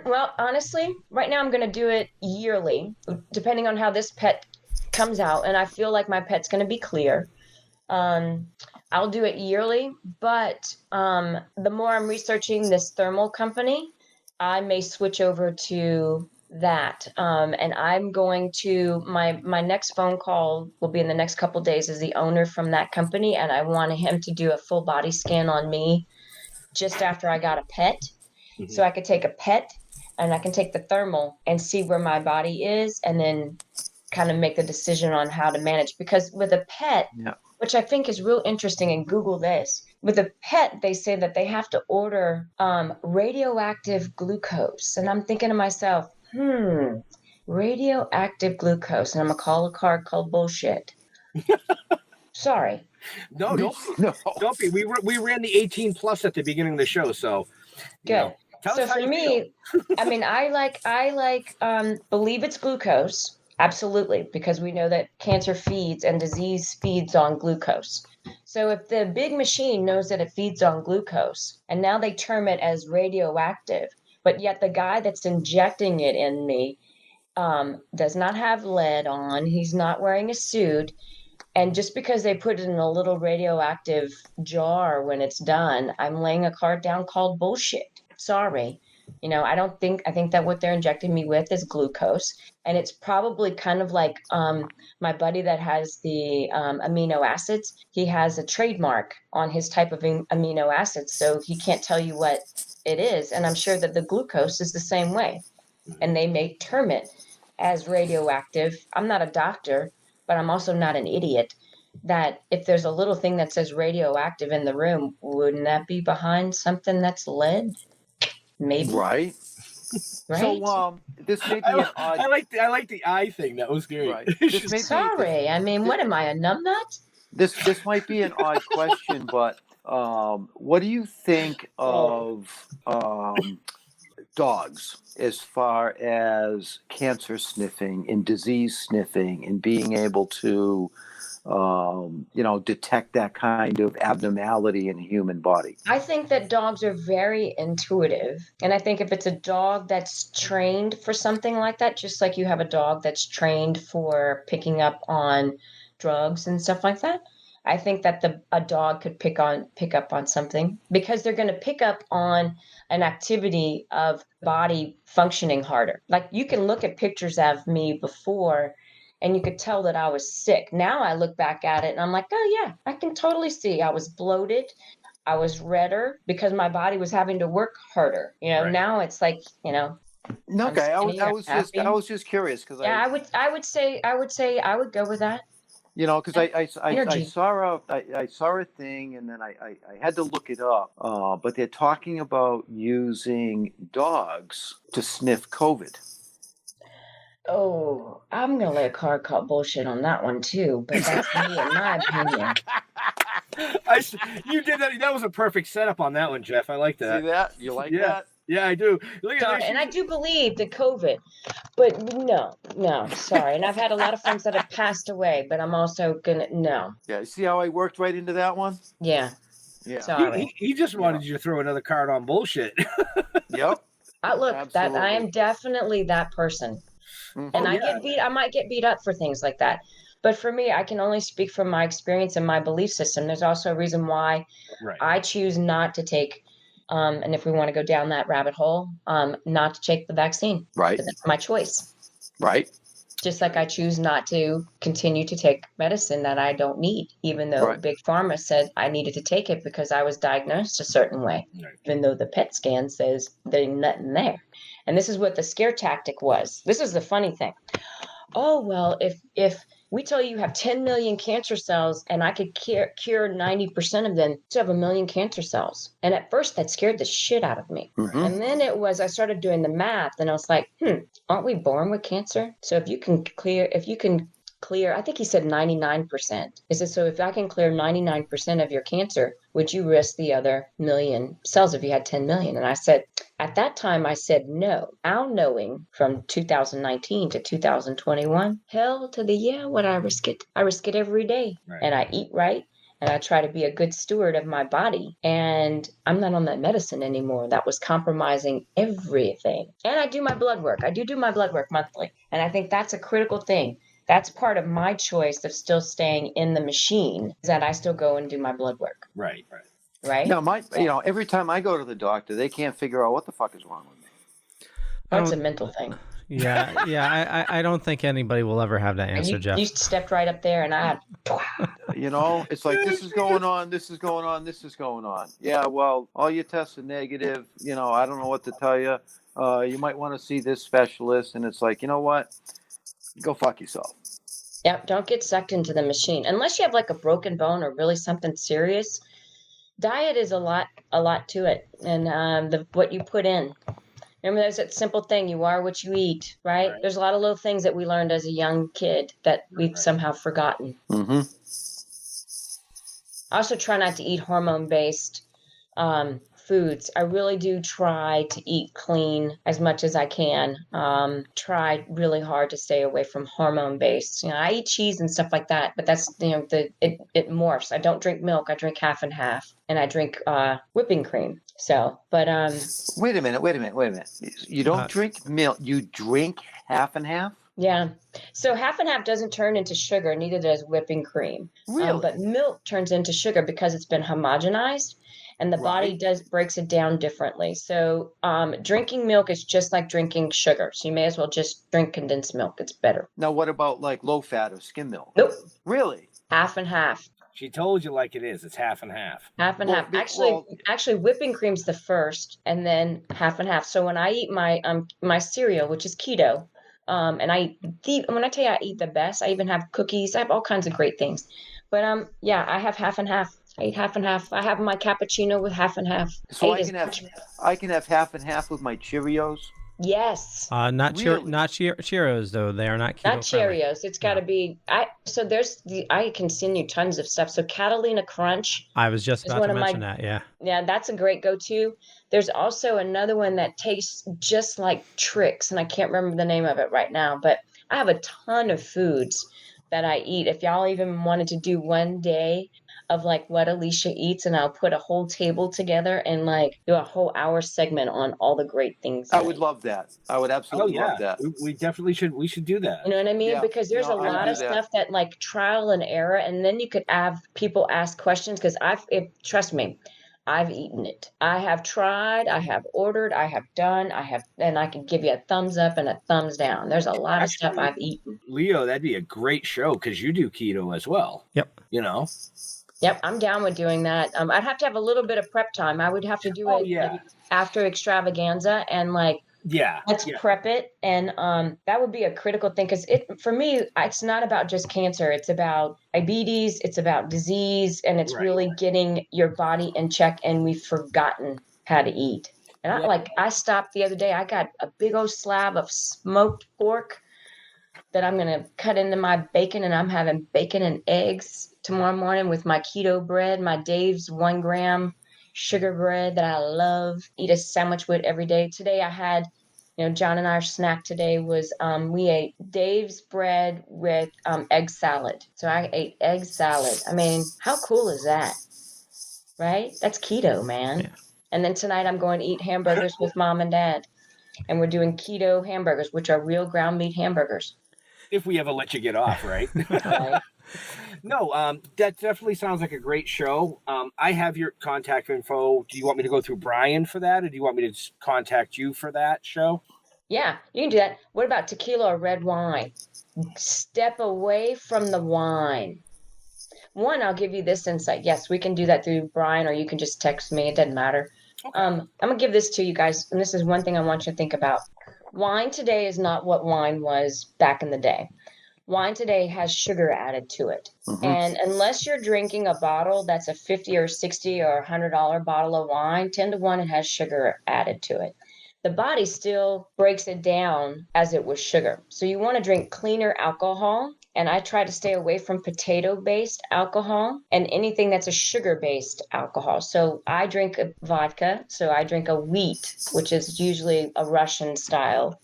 Well, honestly, right now I'm going to do it yearly, depending on how this PET comes out. And I feel like my PET's going to be clear. I'll do it yearly, but the more I'm researching this thermal company, I may switch over to that. And I'm going to, my next phone call will be in the next couple of days, is the owner from that company. And I wanted him to do a full body scan on me just after I got a PET. So I could take a PET and I can take the thermal and see where my body is, and then kind of make the decision on how to manage. Because with a PET, which I think is real interesting, and Google this, with a PET, they say that they have to order radioactive glucose. And I'm thinking to myself, radioactive glucose. And I'm going to call a card called bullshit. Sorry. No, don't be. We ran the 18 plus at the beginning of the show, so good. You know, so for me, I mean, I believe it's glucose. Absolutely, because we know that cancer feeds and disease feeds on glucose. So if the big machine knows that it feeds on glucose, and now they term it as radioactive, but yet the guy that's injecting it in me does not have lead on, he's not wearing a suit, and just because they put it in a little radioactive jar when it's done, I'm laying a card down called bullshit. Sorry. You know, I think that what they're injecting me with is glucose. And it's probably kind of like my buddy that has the amino acids. He has a trademark on his type of amino acids, so he can't tell you what it is. And I'm sure that the glucose is the same way. And they may term it as radioactive. I'm not a doctor, but I'm also not an idiot. That if there's a little thing that says radioactive in the room, wouldn't that be behind something that's lead? Maybe. Right. So this may be an odd. I like the eye thing. That was great. Right. Sorry, I mean, what am I, a numbnut? This might be an odd question, but what do you think of dogs as far as cancer sniffing and disease sniffing and being able to detect that kind of abnormality in a human body? I think that dogs are very intuitive. And I think if it's a dog that's trained for something like that, just like you have a dog that's trained for picking up on drugs and stuff like that, I think that a dog could pick up on something because they're going to pick up on an activity of body functioning harder. Like you can look at pictures of me before and you could tell that I was sick. Now I look back at it and I'm like, oh yeah, I can totally see I was bloated. I was redder because my body was having to work harder. Right. Now it's like, Okay, I was just curious because I would say I would go with that. Because I saw a thing and then I had to look it up. But they're talking about using dogs to sniff COVID. Oh, I'm gonna let Carr call bullshit on that one too, but that's me in my opinion. You did that. That was a perfect setup on that one, Jeff. I like that. See that? You like that? Yeah, I do. Sorry, and I do believe the COVID, but no, sorry. And I've had a lot of friends that have passed away, but I'm also no. Yeah, see how I worked right into that one? Yeah. Sorry. He just wanted you to throw another card on bullshit. Yep. Look, Absolutely. that I am definitely that person. Mm-hmm. And I might get beat up for things like that. But for me, I can only speak from my experience and my belief system. There's also a reason why I choose not to take, and if we want to go down that rabbit hole, not to take the vaccine. Right. That's my choice. Right. Just like I choose not to continue to take medicine that I don't need, even though Big Pharma said I needed to take it because I was diagnosed a certain way, even though the PET scan says there's nothing there. And this is what the scare tactic was. This is the funny thing. Oh, well, if we tell you have 10 million cancer cells and I could cure 90% of them to have 1 million cancer cells. And at first that scared the shit out of me. Mm-hmm. And then I started doing the math and I was like, aren't we born with cancer? So if you can clear, I think he said 99%. He said, so if I can clear 99% of your cancer, would you risk the other million cells if you had 10 million? And I said, at that time, I said no. Now knowing from 2019 to 2021, hell to the yeah, would I risk it? I risk it every day. Right. And I eat right. And I try to be a good steward of my body. And I'm not on that medicine anymore. That was compromising everything. And I do my blood work. I do my blood work monthly. And I think that's a critical thing. That's part of my choice of still staying in the machine, is that I still go and do my blood work. Right. No, every time I go to the doctor, they can't figure out what the fuck is wrong with me. That's a mental thing. Yeah. I don't think anybody will ever have that answer, Jeff. You stepped right up there, and I. It's like this is going on, this is going on, this is going on. Yeah, well, all your tests are negative. I don't know what to tell you. You might want to see this specialist, and it's like, you know what? Go fuck yourself. Yep, don't get sucked into the machine unless you have like a broken bone or really something serious. Diet is a lot to it, and what you put in. Remember, there's that simple thing: you are what you eat. Right? There's a lot of little things that we learned as a young kid that we've somehow forgotten. Mm-hmm. I also try not to eat hormone-based foods. I really do try to eat clean as much as I can. Try really hard to stay away from hormone-based. I eat cheese and stuff like that, but that's it morphs. I don't drink milk. I drink half and half, and I drink whipping cream. So, but wait a minute. You don't drink milk. You drink half and half. Yeah. So half and half doesn't turn into sugar. Neither does whipping cream. Really? But milk turns into sugar because it's been homogenized. And the body breaks it down differently. So drinking milk is just like drinking sugar. So you may as well just drink condensed milk. It's better. Now, what about like low fat or skim milk? Nope. Really? Half and half. She told you like it is. It's half and half. Half and half. Actually, whipping cream's the first, and then half and half. So when I eat my cereal, which is keto, and when I tell you I eat the best, I even have cookies. I have all kinds of great things. But I have half and half. I eat half and half. I have my cappuccino with half and half. So I can have half and half with my Cheerios. Yes. Not Cheerios though. They are not keto Not Cheerios. It's got to be. I can send you tons of stuff. So Catalina Crunch. I was just about to mention that. Yeah. Yeah, that's a great go-to. There's also another one that tastes just like Trix, and I can't remember the name of it right now. But I have a ton of foods that I eat. If y'all even wanted to do one day of like what Alicia eats, and I'll put a whole table together and like do a whole hour segment on all the great things. I would love that. I would absolutely love that. We definitely should. We should do that. You know what I mean? Yeah. Because there's a lot of stuff that like trial and error, and then you could have people ask questions. Because trust me, I've eaten it. I have tried, I have ordered, I have done, and I can give you a thumbs up and a thumbs down. There's a lot of stuff I've eaten. Leo, that'd be a great show because you do keto as well. Yep. You know? Yep, I'm down with doing that. I'd have to have a little bit of prep time. I would have to do it like, after extravaganza and like, let's prep it. And that would be a critical thing because for me, it's not about just cancer. It's about diabetes. It's about disease. And it's really getting your body in check. And we've forgotten how to eat. And I stopped the other day. I got a big old slab of smoked pork that I'm going to cut into my bacon. And I'm having bacon and eggs tomorrow morning with my keto bread, my Dave's 1 gram sugar bread that I love, eat a sandwich with every day. Today I had, John and our snack today was, we ate Dave's bread with egg salad. So I ate egg salad. I mean, how cool is that? Right? That's keto, man. Yeah. And then tonight I'm going to eat hamburgers with mom and dad. And we're doing keto hamburgers, which are real ground meat hamburgers. If we ever let you get off, right? Right. No, that definitely sounds like a great show. I have your contact info. Do you want me to go through Brian for that, or do you want me to contact you for that show? Yeah, you can do that. What about tequila or red wine? Step away from the wine. One, I'll give you this insight. Yes, we can do that through Brian, or you can just text me. It doesn't matter. Okay. I'm going to give this to you guys, and this is one thing I want you to think about. Wine today is not what wine was back in the day. Wine today has sugar added to it. Mm-hmm. And unless you're drinking a bottle that's a $50 or $60 or $100 bottle of wine, 10 to 1, it has sugar added to it. The body still breaks it down as it was sugar. So you want to drink cleaner alcohol. And I try to stay away from potato-based alcohol and anything that's a sugar-based alcohol. So I drink a vodka. So I drink a wheat, which is usually a Russian style.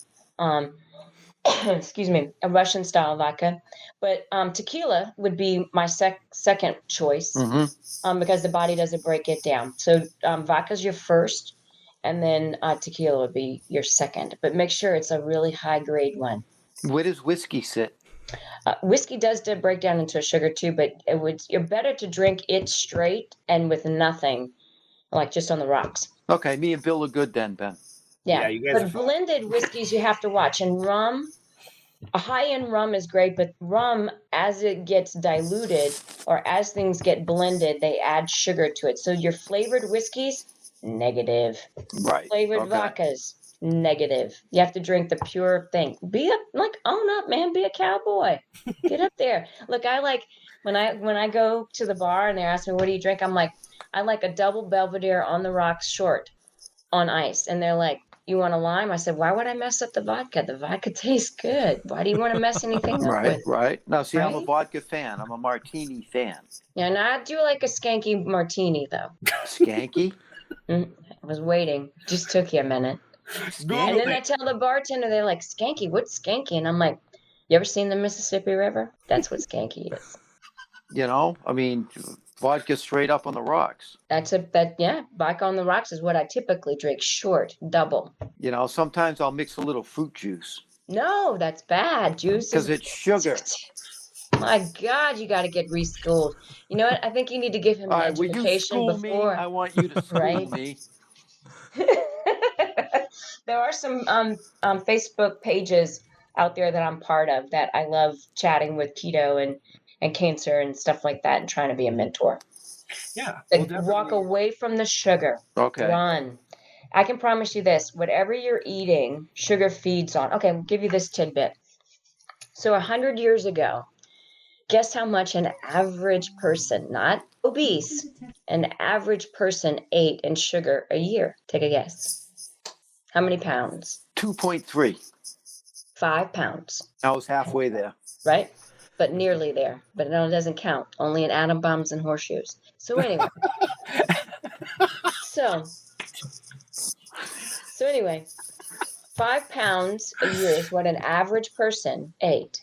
Excuse me, a Russian style vodka. But tequila would be my second choice because the body doesn't break it down. So vodka's your first, and then tequila would be your second. But make sure it's a really high-grade one. Where does whiskey sit? Whiskey does break down into a sugar too, but you're better to drink it straight and with nothing, like just on the rocks. Okay, me and Bill are good then, Ben. Yeah, you guys but blended whiskeys you have to watch. And rum, a high-end rum is great, but rum, as it gets diluted or as things get blended, they add sugar to it. So your flavored whiskeys, negative. Right. Flavored vodkas, negative. You have to drink the pure thing. Own up, man. Be a cowboy. Get up there. Look, I like when I go to the bar and they ask me, what do you drink? I'm like, I like a double Belvedere on the rocks short on ice. And they're like, you want a lime? I said, why would I mess up the vodka? The vodka tastes good. Why do you want to mess anything up with? Right. Now, see, I'm a vodka fan. I'm a martini fan. Yeah, and I do like a skanky martini, though. Skanky? I was waiting. Just took you a minute. And then I tell the bartender, they're like, skanky? What's skanky? And I'm like, you ever seen the Mississippi River? That's what skanky is. Vodka straight up on the rocks. Vodka on the rocks is what I typically drink, short, double. Sometimes I'll mix a little fruit juice. No, that's bad. Juice because it's sugar. My God, you got to get reschooled. You know what? I think you need to give him an education before. Me? I want you to school me. There are some Facebook pages out there that I'm part of that I love chatting with keto and cancer and stuff like that and trying to be a mentor. Yeah. Walk away from the sugar. Okay. Run. I can promise you this. Whatever you're eating, sugar feeds on. Okay, I'll give you this tidbit. So 100 years ago, guess how much an average person, not obese, an average person ate in sugar a year? Take a guess. How many pounds? 2.3. 5 pounds. I was halfway there. Right? But nearly there. But no, it doesn't count. Only in atom bombs and horseshoes. So anyway. So anyway, 5 pounds a year is what an average person ate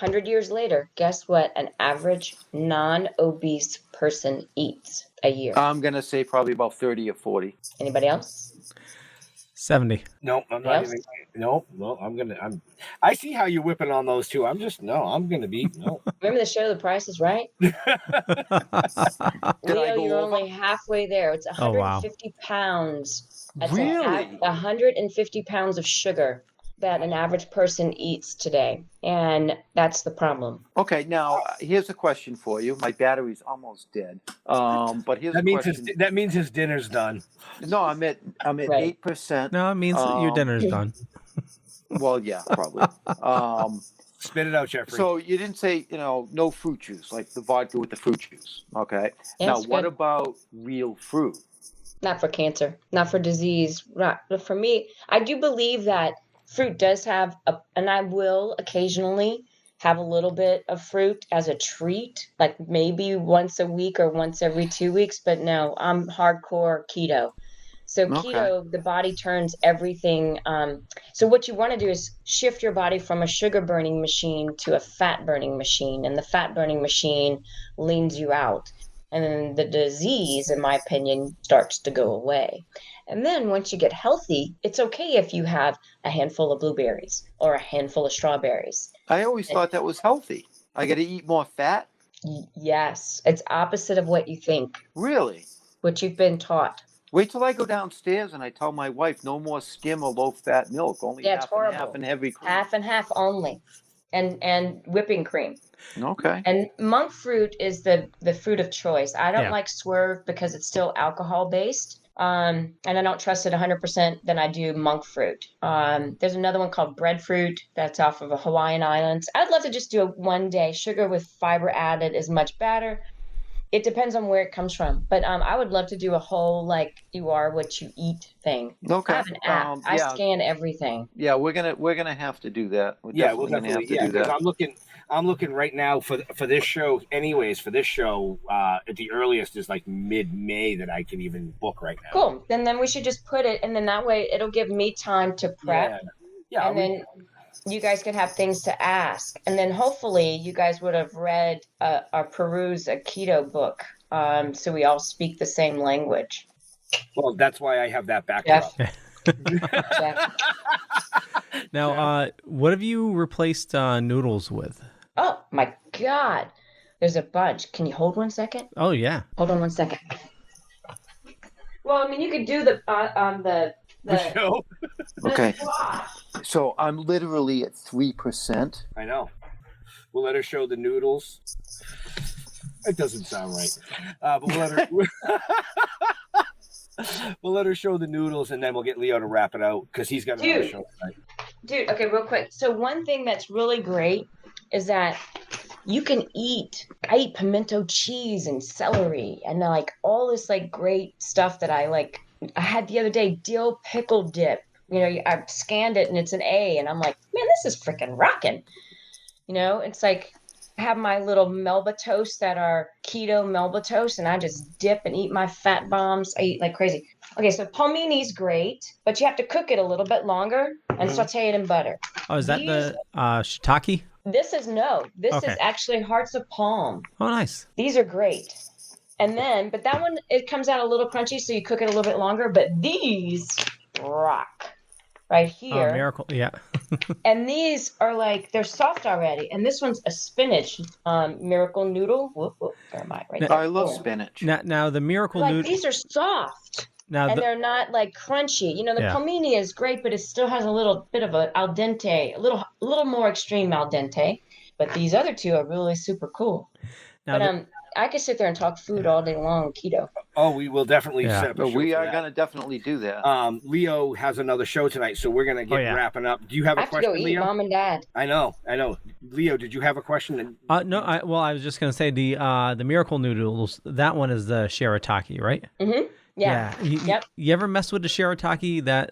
100 years later, guess what an average non-obese person eats a year? I'm going to say probably about 30 or 40. Anybody else? 70. No, I'm not even. No, I see how you're whipping on those two. I'm gonna be no. Remember the show The Price is Right? Leo, you're only halfway there. It's 150 pounds. That's really? 150 pounds of sugar that an average person eats today, and that's the problem. Okay, now here's a question for you. My battery's almost dead. But here's a question. That means his dinner's done. No, I'm at 8%. No, it means your dinner's done. Well, yeah, probably. Spit it out, Jeffrey. So you didn't say, no fruit juice, like the vodka with the fruit juice. Okay. Yeah, now, what about real fruit? Not for cancer, not for disease. Not for me. I do believe that fruit does have and I will occasionally have a little bit of fruit as a treat, like maybe once a week or once every 2 weeks. But no, I'm hardcore keto. So keto, the body turns everything. So what you want to do is shift your body from a sugar burning machine to a fat burning machine. And the fat burning machine leans you out. And then the disease, in my opinion, starts to go away. And then once you get healthy, it's okay if you have a handful of blueberries or a handful of strawberries. I always thought that was healthy. I got to eat more fat? Yes. It's opposite of what you think. Really? What you've been taught. Wait till I go downstairs and I tell my wife no more skim or low-fat milk. Only it's horrible. And half and heavy cream. Half and half only. And whipping cream. Okay. And monk fruit is the fruit of choice. I don't like Swerve because it's still alcohol based. And I don't trust it 100% than I do monk fruit. There's another one called breadfruit that's off of the Hawaiian Islands. I'd love to just do a 1 day. Sugar with fiber added is much better. It depends on where it comes from. But I would love to do a whole, like, you are what you eat thing. Okay. I have an app. I scan everything. Yeah, we're gonna have to do that. We'll definitely have to do that. I'm looking right now for this show. Anyways, for this show, at the earliest is like mid-May that I can even book right now. Cool. Then we should just put it, and then that way it'll give me time to prep. Yeah. And then you guys could have things to ask, and then hopefully you guys would have read or perused a keto book, so we all speak the same language. Well, that's why I have that backdrop. Now, what have you replaced noodles with? Oh my God, there's a bunch. Can you hold 1 second? Oh yeah. Hold on 1 second. Well, I mean, you could do the show. Okay. So I'm literally at 3%. I know. We'll let her show the noodles. It doesn't sound right. But we'll let her show the noodles, and then we'll get Leo to wrap it out because he's got another show tonight. Dude, okay, real quick. So one thing that's really great is that you can I eat pimento cheese and celery and like all this like great stuff that I had the other day, dill pickle dip. I scanned it and it's an A, and I'm like, man, this is freaking rocking. It's like I have my little Melba toasts that are keto Melba toast, and I just dip and eat my fat bombs. I eat like crazy. Okay, so palmini's great, but you have to cook it a little bit longer and saute it in butter. Oh, is that the shiitake? This is actually hearts of palm. Oh, nice. These are great. And then, but that one, it comes out a little crunchy, so you cook it a little bit longer, but these rock right here. Oh, miracle, yeah. And these are they're soft already. And this one's a spinach miracle noodle. Whoop, whoop, where am I? Right there. I love spinach. Now the miracle noodle. These are soft. They're not crunchy. The palmini is great, but it still has a little bit of a al dente, a little more extreme al dente. But these other two are really super cool. Now, I could sit there and talk food all day long, keto. Oh, we will definitely set up a show. We are going to definitely do that. Leo has another show tonight, so we're going to get wrapping up. Do you have a question, I have to go Leo? eat Mom and Dad. I know. Leo, did you have a question? No, I was just going to say the miracle noodles, that one is the shirataki, right? Mm-hmm. Yeah. Yep. You ever mess with the shirataki that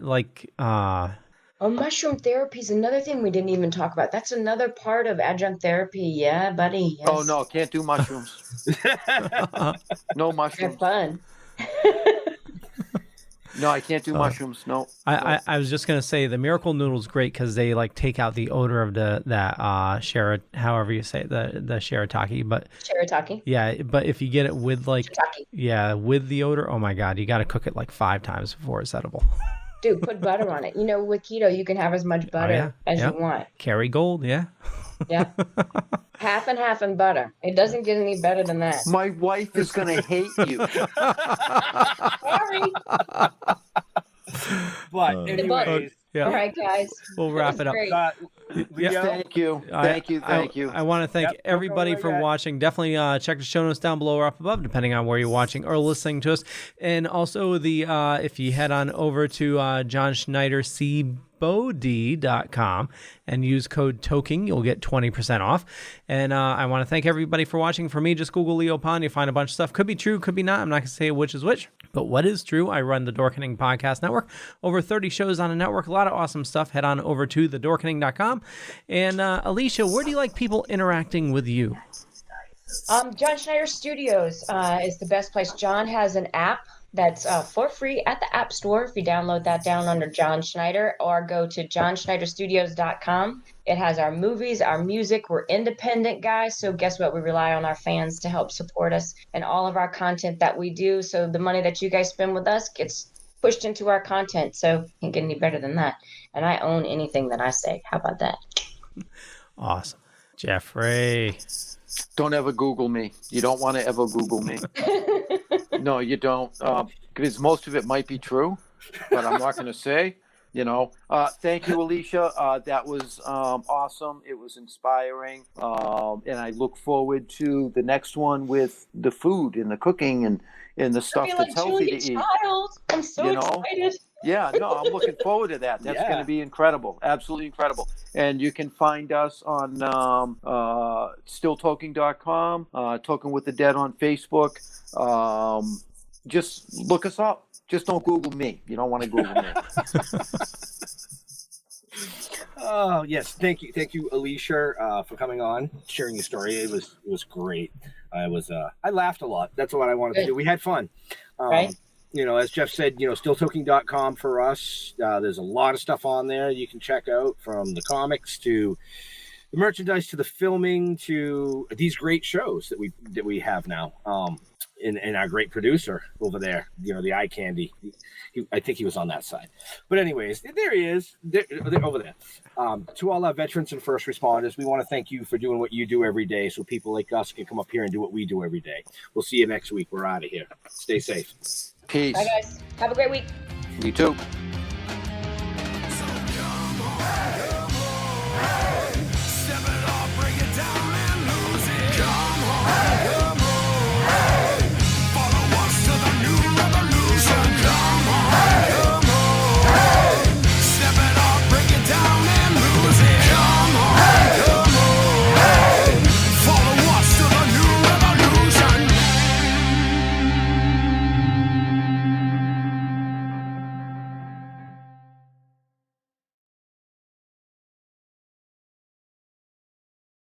Oh, mushroom therapy is another thing we didn't even talk about. That's another part of adjunct therapy. Yeah, buddy. Yes. Oh, no, can't do mushrooms. No mushrooms. Have fun. No, I can't do mushrooms. No. I was just gonna say the Miracle Noodle's great because they like take out the odor of however you say it, the shirataki, but shirataki. Yeah, but if you get it with with the odor, oh my god, you got to cook it like 5 times before it's edible. Dude, put butter on it. With keto, you can have as much butter as you want. Kerrygold, yeah. Yeah. Half and half in butter. It doesn't get any better than that. My wife is going to hate you. Sorry. But anyways. Yeah. All right, guys. We'll wrap it up. Thank you. I want to thank everybody for watching. Definitely check the show notes down below or up above, depending on where you're watching or listening to us. And also, if you head on over to John Schneider CBOD.com and use code Toking, you'll get 20% off. And I want to thank everybody for watching. For me, just Google Leo Pond. You find a bunch of stuff. Could be true, could be not. I'm not going to say which is which. But what is true, I run the Dorkening Podcast Network. Over 30 shows on the network. A lot of awesome stuff. Head on over to thedorkening.com. And Alicia, where do you like people interacting with you? John Schneider Studios is the best place. John has an app that's for free at the App Store. If you download that down under John Schneider, or go to johnschneiderstudios.com. It has our movies, our music. We're independent, guys. So guess what? We rely on our fans to help support us and all of our content that we do. So the money that you guys spend with us gets pushed into our content. So can't get any better than that. And I own anything that I say. How about that? Awesome. Jeffrey. Don't ever Google me. You don't want to ever Google me. No, you don't. Because most of it might be true, but I'm not going to say. Thank you, Alicia. That was awesome. It was inspiring. And I look forward to the next one with the food and the cooking and the stuff that's healthy to eat. I'm so excited. Yeah, no, I'm looking forward to that. That's going to be incredible. Absolutely incredible. And you can find us on stilltoking.com, Toking with the Dead on Facebook. Just look us up. Just don't Google me. You don't want to Google me. Oh, yes. Thank you, Alicia, for coming on, sharing your story. It was great. I laughed a lot. That's what I wanted to do. We had fun. Right. As Jeff said, stilltoking.com for us. There's a lot of stuff on there you can check out, from the comics to the merchandise to the filming to these great shows that we have now. And our great producer over there, the eye candy. I think he was on that side. But anyways, there he is. They're over there. To all our veterans and first responders, we want to thank you for doing what you do every day so people like us can come up here and do what we do every day. We'll see you next week. We're out of here. Stay safe. Peace. Bye, guys. Have a great week. You too. So come on.